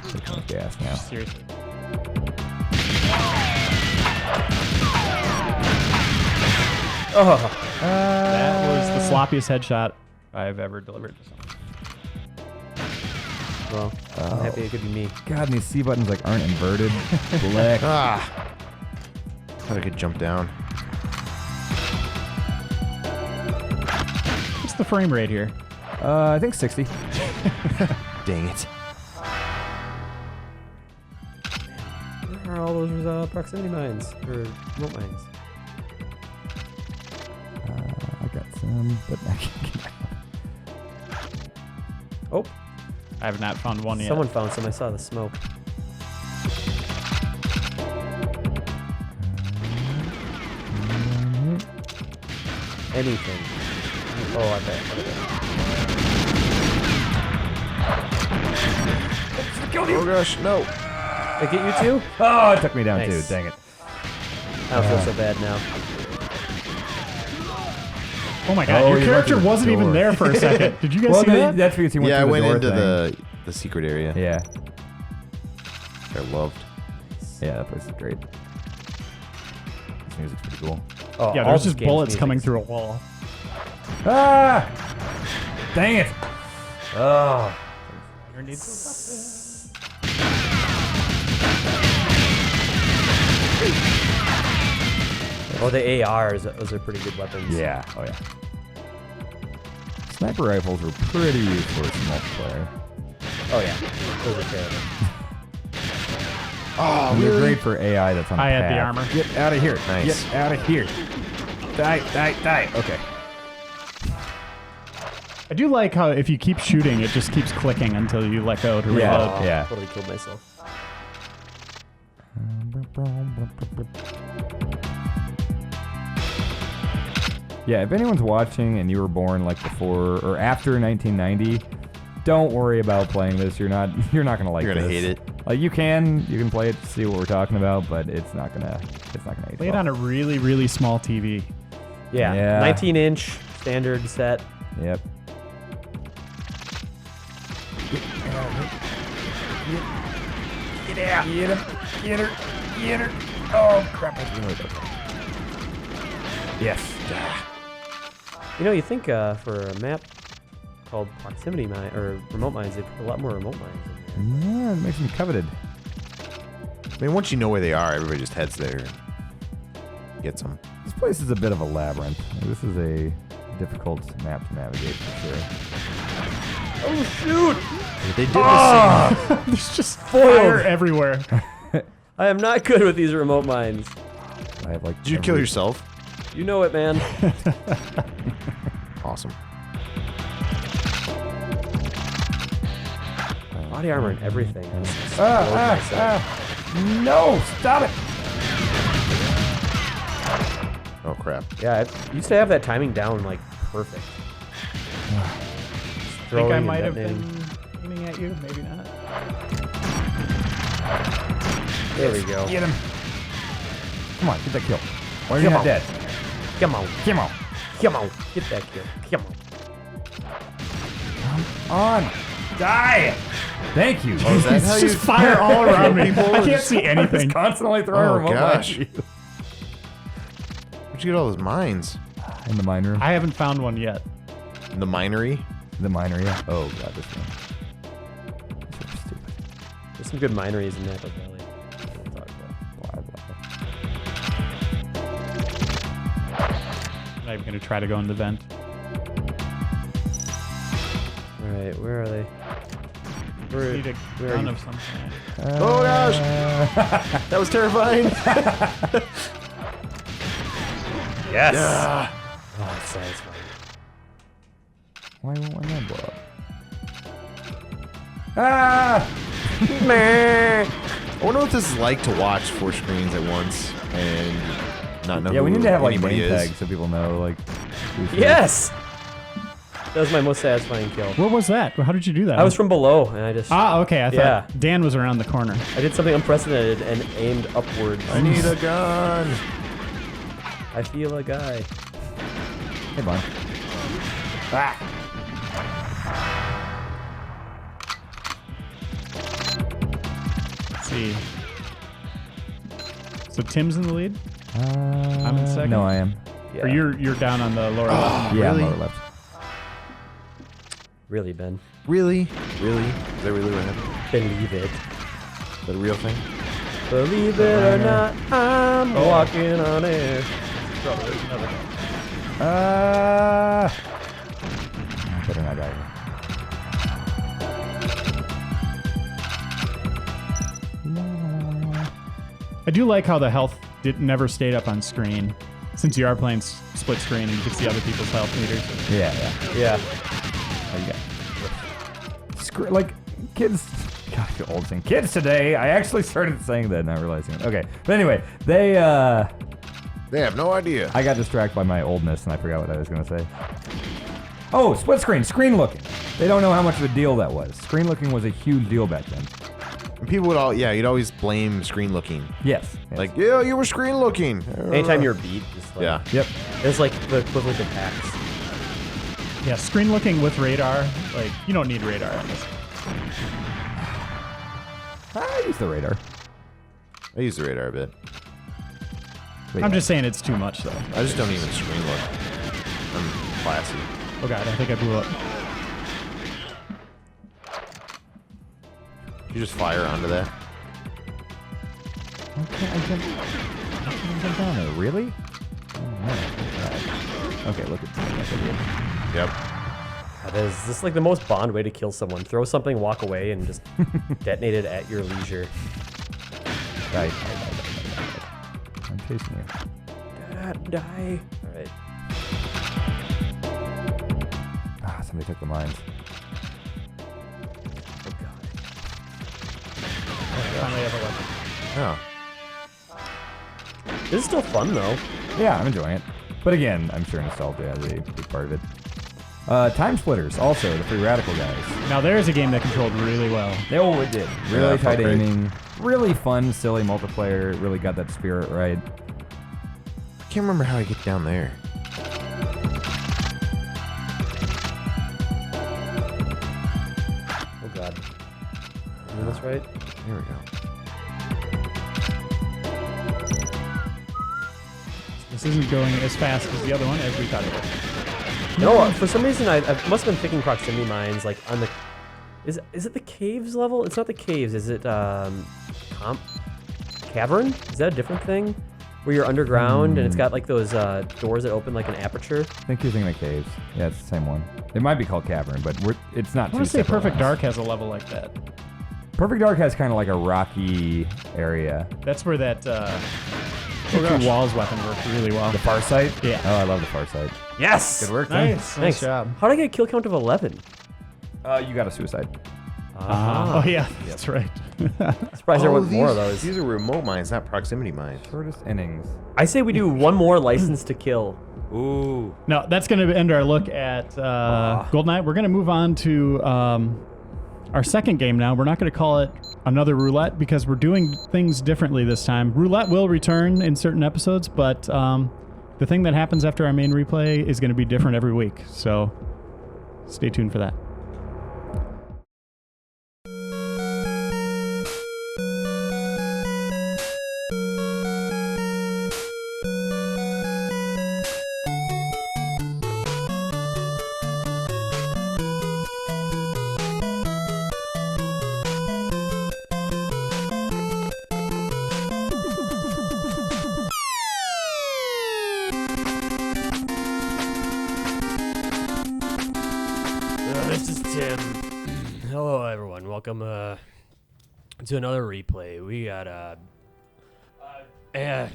Taking gas now. Seriously. Oh, That was the sloppiest headshot I've ever delivered to someone. well, I'm happy it could be me. God, and these C buttons like aren't inverted. Black. Ah. Thought I could jump down. What's the frame rate here? I think 60. Dang it. Where are all those proximity mines or remote mines? I got some, but I can't get Oh, I have not found one yet. someone found some. I saw the smoke. Anything. Oh, I bet. Oh gosh, no. Did I get you too? Oh, it took me down Nice. too. Dang it. I don't feel so bad now. Oh my god, Oh, your you character went to the wasn't even door. there for a second. Did you guys Well, see that? that's because he went Yeah, I through the went door into thing. the secret area. Yeah. I loved. Yeah, that place is great. This music's pretty cool. Oh, Yeah, all there's this just game's bullets music. coming through a wall. Ah! Dang it! Oh. Oh, the ARs, those are pretty good weapons. Yeah. Oh yeah. Sniper rifles were pretty useless in multiplayer. Oh yeah, those are terrible. Oh, And they're great for AI that's on I the had the path. armor. Get out of here. Nice. Get out of here. Die, die, die. Okay. I do like how if you keep shooting, it just keeps clicking until you let go to reload. Yeah. Yeah. Totally killed myself. Yeah, if anyone's watching and you were born like before or after 1990, don't worry about playing this. You're not gonna like You're gonna this. hate it. Like you can play it to see what we're talking about, but it's not gonna age Play it well. on a really, really small TV. Yeah, Yeah. 19-inch standard set. Yep. Get out. Get him. Get her. Get her. Oh crap! Yes. You know, you think for a map called proximity mine or remote mines, they put a lot more remote mines in there. Yeah, it makes them coveted. I mean, once you know where they are, everybody just heads there and gets them. This place is a bit of a labyrinth. This is a difficult map to navigate for sure. Oh shoot! They did the same. There's just fire everywhere. I am not good with these remote mines. I have like. Did you kill yourself? You know it, man. Awesome. Body armor and everything. No! Stop it! Oh crap. Yeah, I used to have that timing down like perfect. I think I might have been aiming at you, maybe not. There we go. Get him! Come on, get that kill. Why are you not dead? Come on. Come on. Come on. Get that kill. Come On! Die! Thank you. Oh, is that how It's you just fire all around me. people? I can't see anything. Just constantly throwing Oh, remote gosh. mines at you. Where'd you get all those mines? In the mine room. I haven't found one yet. In the minery? The miner, yeah. Oh god, this one. This is stupid. There's some good mineries in Napa Valley. We'll talk about. I'm not even going to try to go in the vent. All right, where are they? Where, Need a where are gun you? of some kind. Oh gosh! That was terrifying. Yes. Yeah. Oh, it's satisfying. Why won't my man blow up? Ah! I wonder what this is like to watch 4 screens at once and not know Yeah, we who need to have like anybody name is. tags so people know like. who's who. Yes. That was my most satisfying kill. What was that? How did you do that? I was from below, and I just okay. I thought Yeah. Dan was around the corner. I did something unprecedented and aimed upwards. I need a gun. I feel a guy. Hey, Bon. Ah! Let's see. So Tim's in the lead? I'm in second? No, I am. Yeah. Or you're down on the lower left? Yeah, Really? lower left. Really, Ben. Really? Really? Is that really what happened? Believe it. Is that a real thing? Believe it or not, I'm walking on air. Better not die. I do like how the health never stayed up on screen. Since you are playing split screen and you can see other people's health meters. Yeah, yeah. Yeah. How you got? Like kids. God, I feel old saying kids today. I actually started saying that, not realizing it. Okay, but anyway, they They have no idea. I got distracted by my oldness and I forgot what I was gonna say. Oh, split screen, screen looking. They don't know how much of a deal that was. Screen looking was a huge deal back then. And people would you'd always blame screen looking. Yes. Like, yeah, you were screen looking. Anytime you're beat, just like, Yeah. Yep. it's like the equivalent of hacks. Yeah, screen looking with radar. Like, you don't need radar on this. I use the radar. I use the radar a bit. Wait, I'm just saying it's too much, though. I just don't even screen look. I'm classy. Oh, God, I think I blew up. You just fire onto that. Okay, I can't jump down there. Really? Oh, man. Okay, look at that. Yep. That is this is like the most Bond way to kill someone. Throw something, walk away, and just detonate it at your leisure. Die. I'm chasing you. Die. All right. Ah, somebody took the mines. Oh God. Finally have a weapon. Oh. This is still fun though. Yeah, I'm enjoying it. But again, I'm sure nostalgia is a big part of it. Timesplitters, also, the free radical guys. Now, there's a game that controlled really well. Oh, it did. Really Yeah, tight felt great. aiming. Really fun, silly multiplayer. It really got that spirit right. I can't remember how I get down there. Oh God. Doing this right? Here we go. This isn't going as fast as the other one as we thought it would. No, for some reason I must have been picking proximity mines like on the. Is it the caves level? It's not the caves. Is it cavern. Is that a different thing? Where you're underground and it's got like those doors that open like an aperture. I think you're thinking of caves. Yeah, it's the same one. It might be called Cavern, but it's not I too want to say separate Perfect ones. Dark has a level like that. Perfect Dark has kind of like a rocky area. That's where that two walls weapon worked really well. The Far Sight? Yeah. Oh, I love the Far Sight. Yes. Good work, Tim. Nice Thanks. job. How did I get a kill count of 11? You got a suicide. Oh yeah, that's right. Surprised there weren't more of those. These are remote mines, not proximity mines. Shortest innings. I say we do one more license to kill. Ooh. No, that's going to end our look at Goldeneye. We're going to move on to our second game now. We're not going to call it another roulette because we're doing things differently this time. Roulette will return in certain episodes, but the thing that happens after our main replay is going to be different every week. So stay tuned for that. This is Tim. Hello, everyone. Welcome to another replay. We got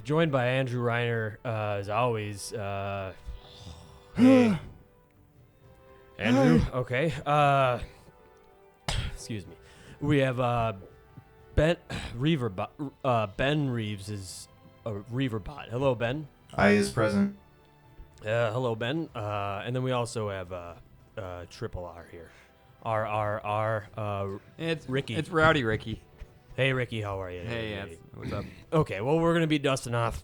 joined by Andrew Reiner as always. Hey. Andrew. Okay. Excuse me. We have Ben Reeves is a Reaverbot. Hello, Ben. I is present. Hello, Ben. And then we also have Triple R here. It's Ricky. It's Rowdy Ricky. Hey, Ricky, how are you? Hey, yeah, what's up? Okay, well, we're going to be dusting off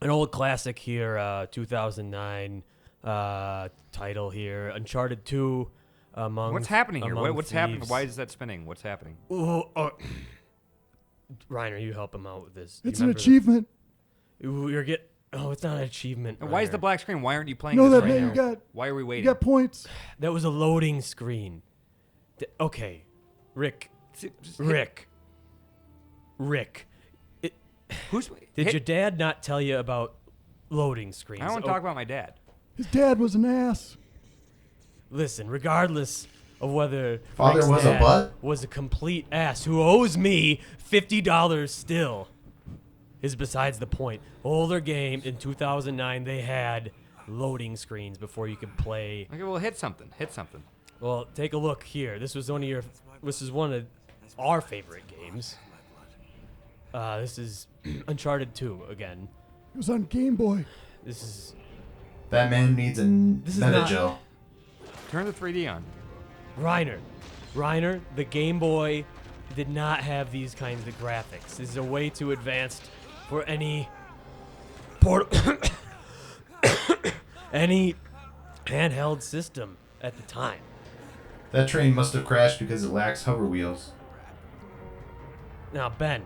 an old classic here, 2009 title here, Uncharted 2. What's happening here? What's happening? Thieves. Why is that spinning? What's happening? Ooh, Reiner, you help him out with this. It's an achievement. It's not an achievement. And why is Reiner. the black screen? Why aren't you playing No, this that right man, now? you Why are we waiting? got points. That was a loading screen. Okay, Rick. Did your dad not tell you about loading screens? I don't want to talk about my dad. His dad was an ass. Listen, regardless of whether Father Rick's was a dad butt? was a complete ass who owes me $50 still, is besides the point. Older game in 2009, they had loading screens before you could play. Okay, well, hit something. Hit something. Well, take a look here. This is one of our favorite games. This is Uncharted 2 again. It was on Game Boy. This is That man needs a is not- Meta-Gel. Turn the 3D on. Reiner, the Game Boy did not have these kinds of graphics. This is a way too advanced for any any handheld system at the time. That train must have crashed because it lacks hover wheels. Now, Ben,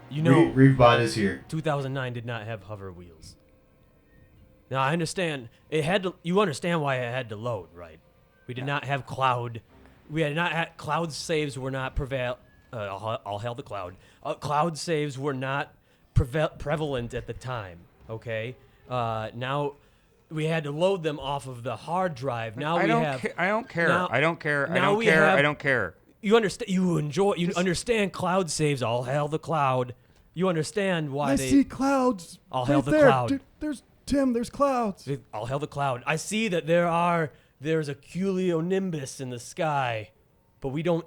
you know Reevebot is here. 2009 did not have hover wheels. Now, I understand it had to. You understand why it had to load, right? We did not have cloud. We had not had cloud saves were not prevail. I'll hail the cloud. Cloud saves were not prevalent at the time. Okay. Now we had to load them off of the hard drive. Now I we don't have. I don't care. Now- I don't care. I now don't we care. have- I don't care. You understand? You enjoy. You understand cloud saves. All hail the cloud. You understand why I they. see clouds. I'll hail right the there. cloud. There's Tim. There's clouds. I'll hail the cloud. I see that there's a cumulonimbus in the sky, but we don't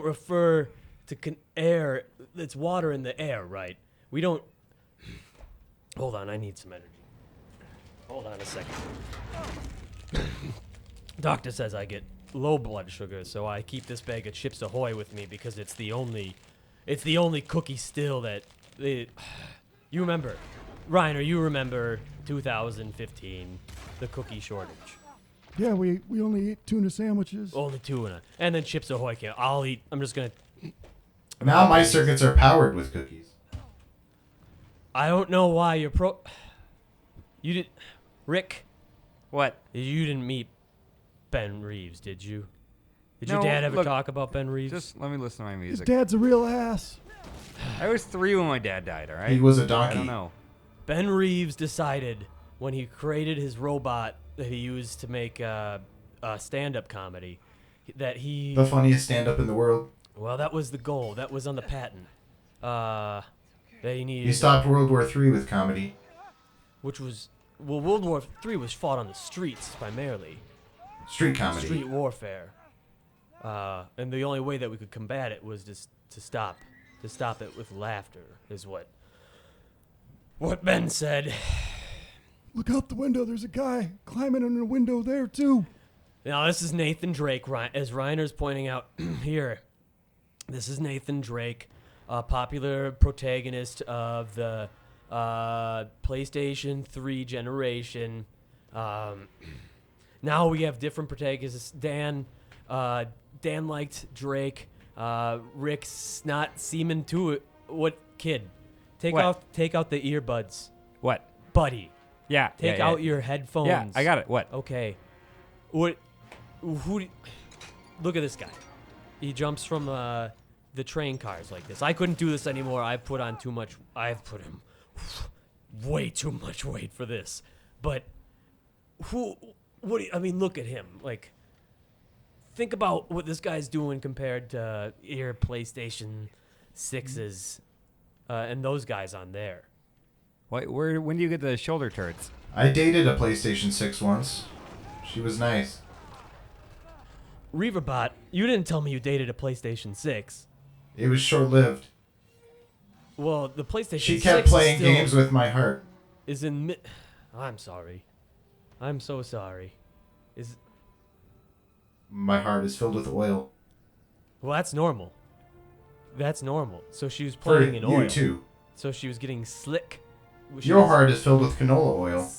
refer to air. It's water in the air, right? We don't. Hold on, I need some energy. Hold on a second. Doctor says I get low blood sugar, so I keep this bag of Chips Ahoy with me because it's the only cookie still that you remember. Reiner, you remember 2015, the cookie shortage. Yeah, we only ate tuna sandwiches. Only tuna. And then Chips Ahoy came. I'm just going to. Now my circuits are powered with cookies. I don't know why you're You did. Rick, What? you didn't meet Ben Reeves, did you? Did your No, dad ever look, talk about Ben Reeves? Just let me listen to my His music. dad's a real ass. I was 3 when my dad died. All right. He was a I donkey. don't know. Ben Reeves decided when he created his robot that he used to make stand-up comedy that he... The funniest stand-up in the world. Well, that was the goal. That was on the patent. That he needed... He stopped World War III with comedy. Which was... Well, World War III was fought on the streets primarily. Street comedy. Street warfare. And the only way that we could combat it was just to stop it with laughter, is what Ben said. Look out the window. There's a guy climbing in the window there, too. Now, this is Nathan Drake, as Reiner's pointing out here. This is Nathan Drake, a popular protagonist of the PlayStation 3 generation. Now we have different protagonists. Dan liked Drake. Rick's not seeming to it. What kid? Take What? out the earbuds, What? buddy. Yeah. Take out your headphones. Yeah, I got it. What? Okay. What? Look at this guy. He jumps from the train cars like this. I couldn't do this anymore. I've put him way too much weight for this. But I mean, look at him. Like, think about what this guy's doing compared to your PlayStation 6s and those guys on there. When do you get the shoulder turrets? I dated a PlayStation 6 once. She was nice. Reaverbot, you didn't tell me you dated a PlayStation 6. It was short-lived. Well, the PlayStation 6 She kept playing still games with my heart. is in I'm sorry. I'm so sorry. My heart is filled with oil. Well, that's normal. That's normal. So she was For playing in you, oil. too. So she was getting slick. Your heart is filled with canola oil.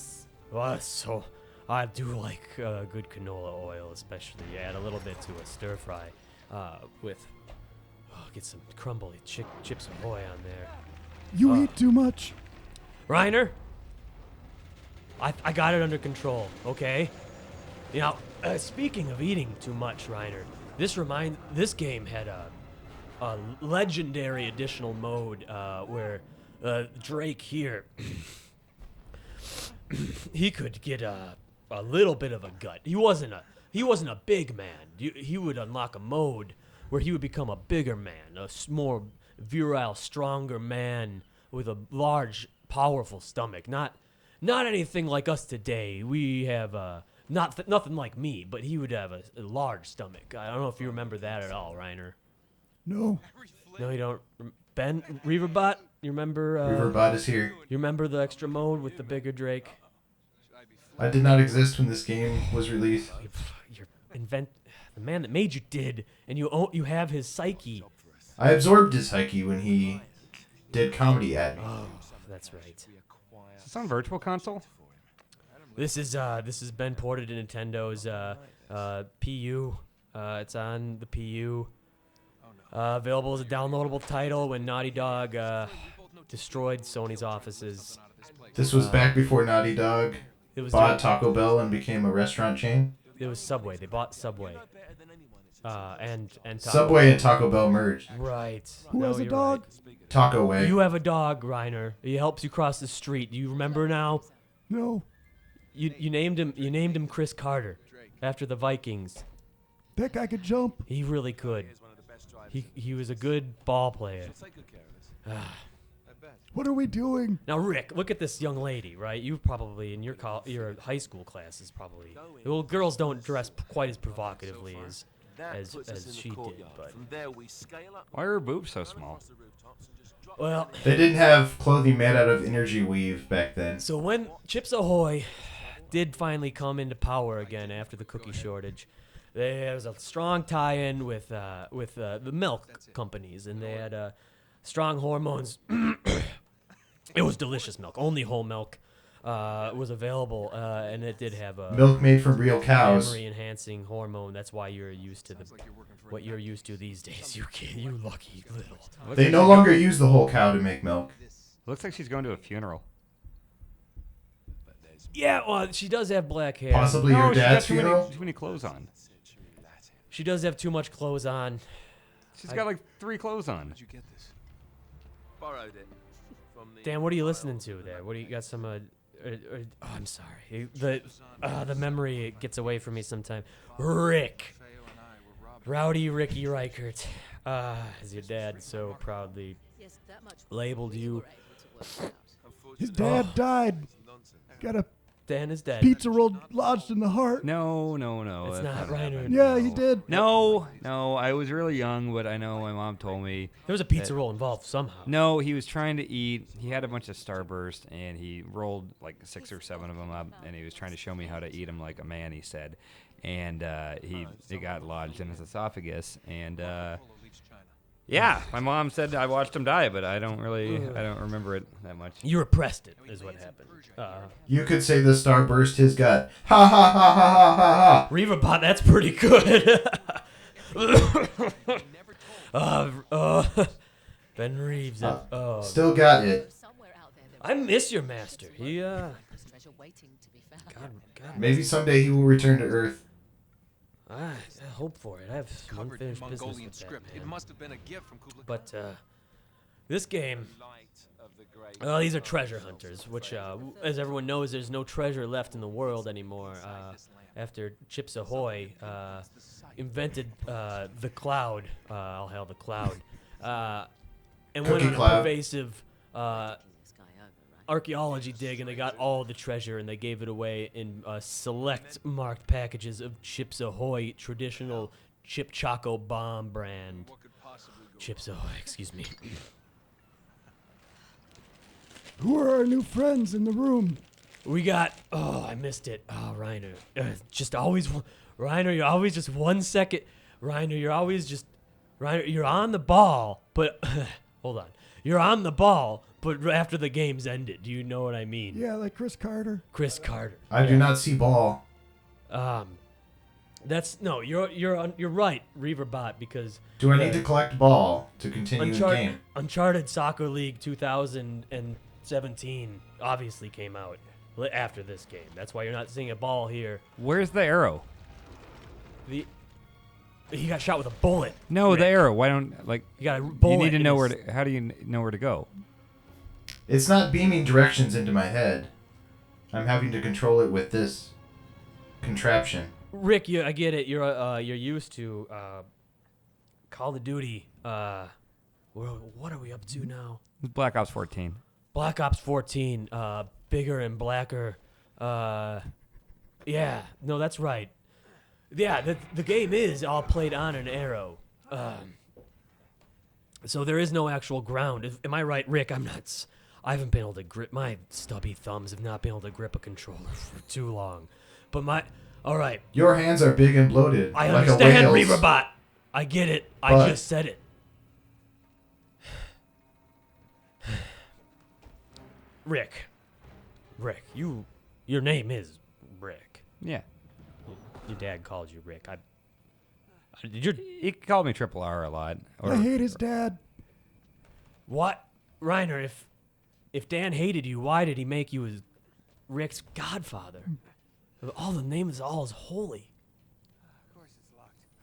Well, so I do like good canola oil, especially. You add a little bit to a stir fry with get some crumbly Chips Ahoy on there. You eat too much. Reiner, I got it under control. Okay. You know, speaking of eating too much, Reiner, this game had a legendary additional mode where Drake here he could get a little bit of a gut. He wasn't a big man. He would unlock a mode where he would become a bigger man, a more virile, stronger man with a large, powerful stomach. Not anything like us today. We have nothing like me, but he would have a large stomach. I don't know if you remember that at all, Reiner. No. No, you don't. Ben Reaverbot, you remember? Riverbot is here. You remember the extra mode with the bigger Drake? I did not exist when this game was released. The man that made you did, and you have his psyche. I absorbed his psyche when he did comedy at me. Oh, that's right. Is this on Virtual Console? This has been ported to Nintendo's PU. It's on the PU. Available as a downloadable title when Naughty Dog destroyed Sony's offices. This was back before Naughty Dog bought Taco Bell and became a restaurant chain. It was Subway. They bought Subway. And Taco Subway and Taco Bell merged. Right. Who has a you're dog? right. Taco Way. You have a dog, Reiner. He helps you cross the street. Do you remember now? No. You named him Chris Carter after the Vikings. That guy could jump. He really could. He was a good ball player. What are we doing? Now, Rick, look at this young lady, right? You probably in your high school classes probably. Well, girls don't dress quite as provocatively as she did, but Why are her boobs so small? well. They didn't have clothing made out of energy weave back then. So when Chips Ahoy did finally come into power again after the cookie shortage, there was a strong tie-in with the milk companies, and they had strong hormones. It was delicious milk. Only whole milk was available, and it did have a Milk made from real cows. memory-enhancing hormone. That's why you're used to what you're used to these days. You lucky little. They no longer use the whole cow to make milk. Looks like she's going to a funeral. Yeah, well, she does have black hair. Possibly No, your she got dad's too many- funeral? Too many clothes on. She does have too much clothes on. She's got like 3 clothes on. Did you get this? Borrowed it. Dan, what are you listening to there? What do you got? Some? Oh, I'm sorry. The memory gets away from me sometime. Rick, Rowdy Ricky Ryckert, as your dad so proudly labeled you. His dad died. Got a Dan is dead. pizza roll lodged in the heart. No. It's that's not what Reiner. happened. Yeah, he did. No. I was really young, but I know my mom told me. There was a pizza roll involved somehow. No, he was trying to eat. He had a bunch of Starburst, and he rolled like 6 or 7 of them up, and he was trying to show me how to eat them like a man, he said. And it got lodged in his esophagus, and yeah, my mom said I watched him die, but I don't remember it that much. You repressed it, is what happened. You could say the star burst his gut. Ha ha ha ha ha ha ha. Reaverbot, that's pretty good. Ben Reeves. Still got it. I miss your master. He, God. Maybe someday he will return to Earth. I hope for it. I have some Covered unfinished in business Mongolian with that, script. It man. must have been a gift from Kublai. But this game, well, these are treasure hunters, which, as everyone knows, there's no treasure left in the world anymore. After Chips Ahoy invented the cloud, I'll hail the cloud, and went Cookie on a cloud. pervasive archaeology dig, and they got all the treasure, and they gave it away in select marked packages of Chips Ahoy traditional Chip Choco Bomb brand. Chips Ahoy, excuse me. Who are our new friends in the room? We got, I missed it. Oh, Reiner. Just always, Reiner, you're always just 1 second. Reiner, you're always just, Reiner, you're on the ball, but, hold on. You're on the ball, but after the game's ended. Do you know what I mean? Yeah, like Chris Carter. Chris Carter. I do not see ball. That's, no, you're right, Reaverbot, because. Do I need to collect ball to continue the game? Uncharted Soccer League 2017 obviously came out after this game. That's why you're not seeing a ball here. Where's the arrow? He got shot with a bullet. No, Rick. the arrow. Why don't You got a bullet. You need to in know his- where to. How do you know where to go? It's not beaming directions into my head. I'm having to control it with this contraption. Rick, I get it. You're used to Call of Duty. What are we up to now? Black Ops 14. Black Ops 14. Bigger and blacker. Yeah. No, that's right. Yeah, the game is all played on an arrow. So there is no actual ground. Am I right, Rick? I haven't been able to grip. My stubby thumbs have not been able to grip a controller for too long. But all right. Your hands are big and bloated. I like understand, a whale's. Reaverbot. I get it. I But- just said it. Rick, your name is Rick. Yeah. Your dad called you Rick. He called me Triple R a lot. I hate his dad. What, Reiner? If Dan hated you, why did he make you his Rick's godfather? All the name is all is holy.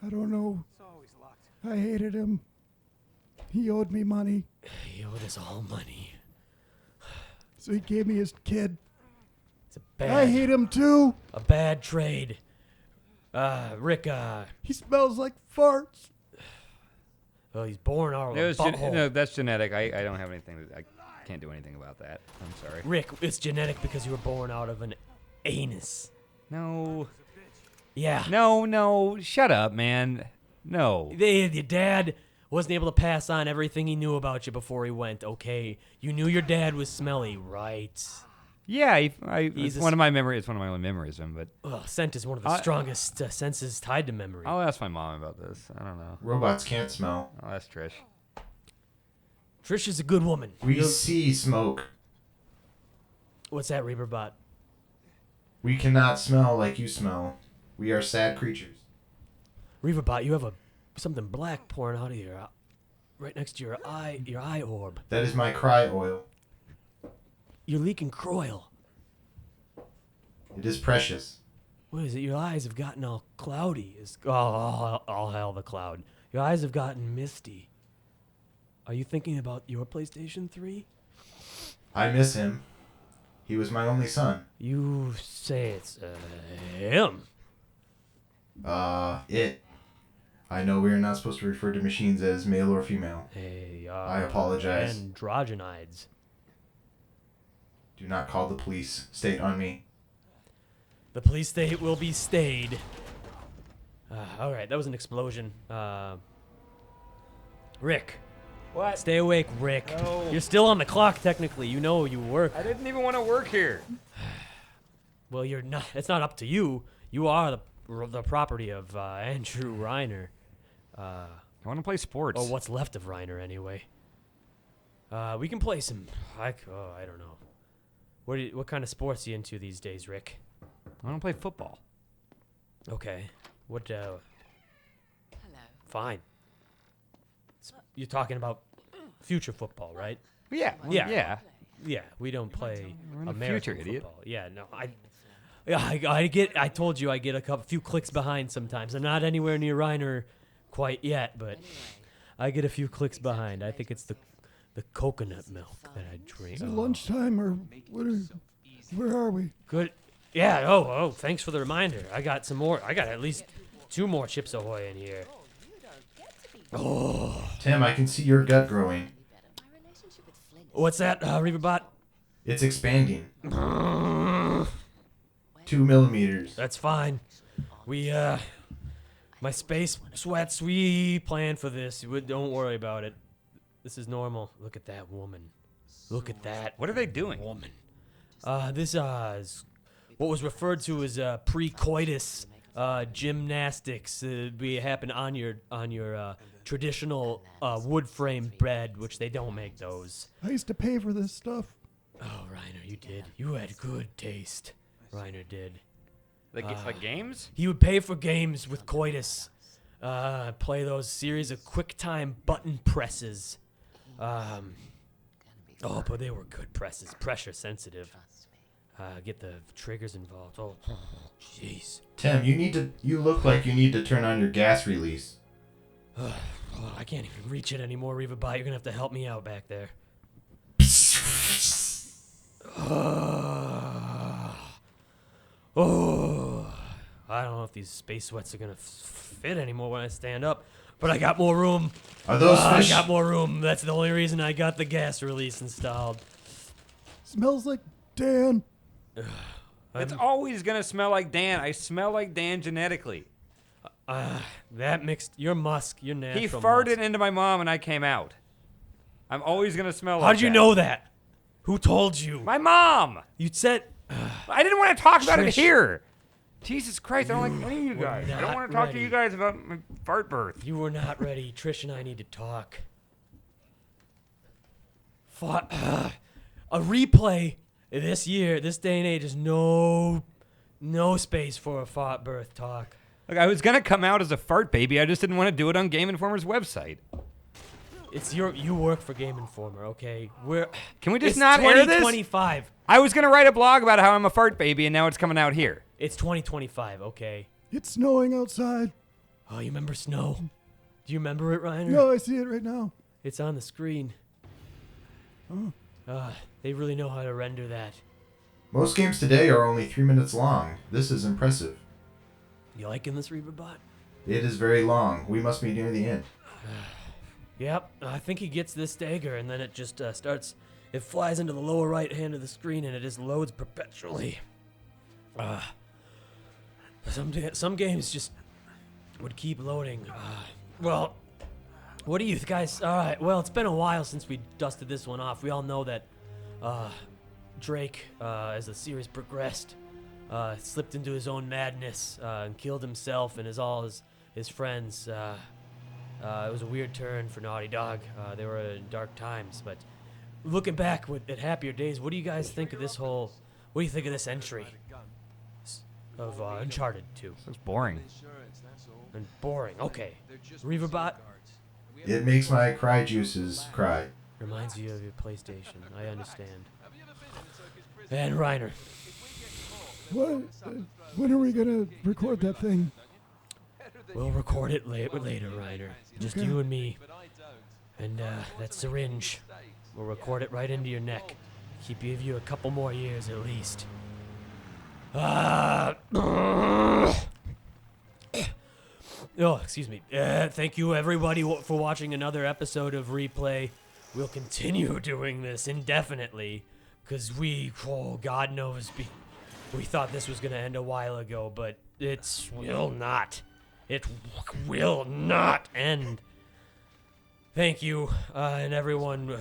I don't know. I hated him. He owed me money, He owed us all money. so he gave me his kid. It's I hate him too. a bad trade. Rick, He smells like farts. well, he's born out of a butthole. No, that's genetic. I don't have anything. I can't do anything about that. I'm sorry. Rick, it's genetic because you were born out of an anus. No. Yeah. No. Shut up, man. No. Your dad wasn't able to pass on everything he knew about you before he went. Okay, you knew your dad was smelly, right? Yeah, it's He's one of my memories. It's one of my only memories of him, but Ugh, scent is one of the strongest senses tied to memory. I'll ask my mom about this. I don't know. Robots can't smell. I'll ask Trish. Trish is a good woman. We see smoke. What's that, Reaverbot? We cannot smell like you smell. We are sad creatures. Reaverbot, you have something black pouring out of your right next to your eye orb. That is my cry oil. You're leaking croil. It is precious. What is it? Your eyes have gotten all cloudy. All hell the cloud. Your eyes have gotten misty. Are you thinking about your PlayStation 3? I miss him. He was my only son. You say it's him. It. I know we are not supposed to refer to machines as male or female. Hey, I apologize. Androgenides. Do not call the police. State on me. The police state will be stayed. All right, that was an explosion. Rick. What? Stay awake, Rick. No. You're still on the clock, technically. You know you work. I didn't even want to work here. Well, you're not. It's not up to you. You are the property of Andrew Reiner. I want to play sports. Or what's left of Reiner, anyway. We can play some. I don't know. What kind of sports are you into these days, Rick? I want to play football. Okay. What? Fine. You're talking about future football, right? Yeah. Yeah. Yeah, we don't play We're in the American future, idiot. football. Yeah, no, I told you I get a few clicks behind sometimes. I'm not anywhere near Reiner quite yet, but I get a few clicks behind. I think it's the coconut milk that I drink. Is it lunchtime or where are we? Good. Yeah. Oh. Thanks for the reminder. I got some more. I got at least 2 more Chips Ahoy in here. Tim, I can see your gut growing. What's that, Reaverbot? It's expanding. 2 millimeters. That's fine. We my space sweats. We planned for this. Don't worry about it. This is normal. Look at that woman. Look at that. What are they doing? Woman. This is what was referred to as pre-coitus gymnastics. Be happen on your traditional wood frame bed, which they don't make those. I used to pay for this stuff. Oh, Reiner, you did. You had good taste. Reiner did. Like games? He would pay for games with coitus. Play those series of QuickTime button presses. But they were good presses. Pressure sensitive. Get the triggers involved. Oh, jeez. Tim, you look like you need to turn on your gas release. I can't even reach it anymore, Reaverbot. You're gonna have to help me out back there. I don't know if these space sweats are gonna fit anymore when I stand up, but I got more room. Are those fish? I got more room. That's the only reason I got the gas release installed. Smells like Dan. It's always going to smell like Dan. I smell like Dan genetically. That mixed your musk, your natural. He farted musk. into my mom and I came out. I'm always going to smell like How did you that. know that? Who told you? My mom. You said I didn't want to talk about it Trish. here. Jesus Christ, I don't like any of you guys. I don't not want to talk to ready. you guys about my fart birth. you were not ready. Trish and I need to talk. A replay this year, this day and age, is no space for a fart birth talk. Look, I was going to come out as a fart baby. I just didn't want to do it on Game Informer's website. It's you work for Game Informer, okay? Can we just it's not air this? 2025. I was going to write a blog about how I'm a fart baby, and now it's coming out here. It's 2025, okay? It's snowing outside. Oh, you remember snow? Do you remember it, Reiner? No, I see it right now. It's on the screen. They really know how to render that. Most games today are only 3 minutes long. This is impressive. You liking this, Reaverbot? It is very long. We must be near the end. Yep, I think he gets this dagger, and then it just starts. It flies into the lower right hand of the screen, and it just loads perpetually. Some games just would keep loading. Well, what do you guys? All right. Well, it's been a while since we dusted this one off. We all know that Drake, as the series progressed, slipped into his own madness and killed himself and his friends. It was a weird turn for Naughty Dog. They were in dark times, but looking back at happier days, what do you guys think of this whole? What do you think of this entry of Uncharted 2? It's boring. And boring. Okay, Reaverbot It makes my cry juices cry. reminds you of your PlayStation. I understand. And Reiner, What? When are we gonna record that thing? We'll record it later, Reiner. Just you and me. And that syringe. We'll record it right into your neck. Give you a couple more years at least. Oh, excuse me. Thank you, everybody, for watching another episode of Replay. We'll continue doing this indefinitely, because God knows, we thought this was going to end a while ago, but it will not. It will not end. Thank you, and everyone,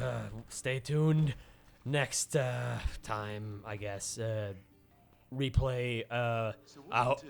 stay tuned. Next time, I guess. Replay, out.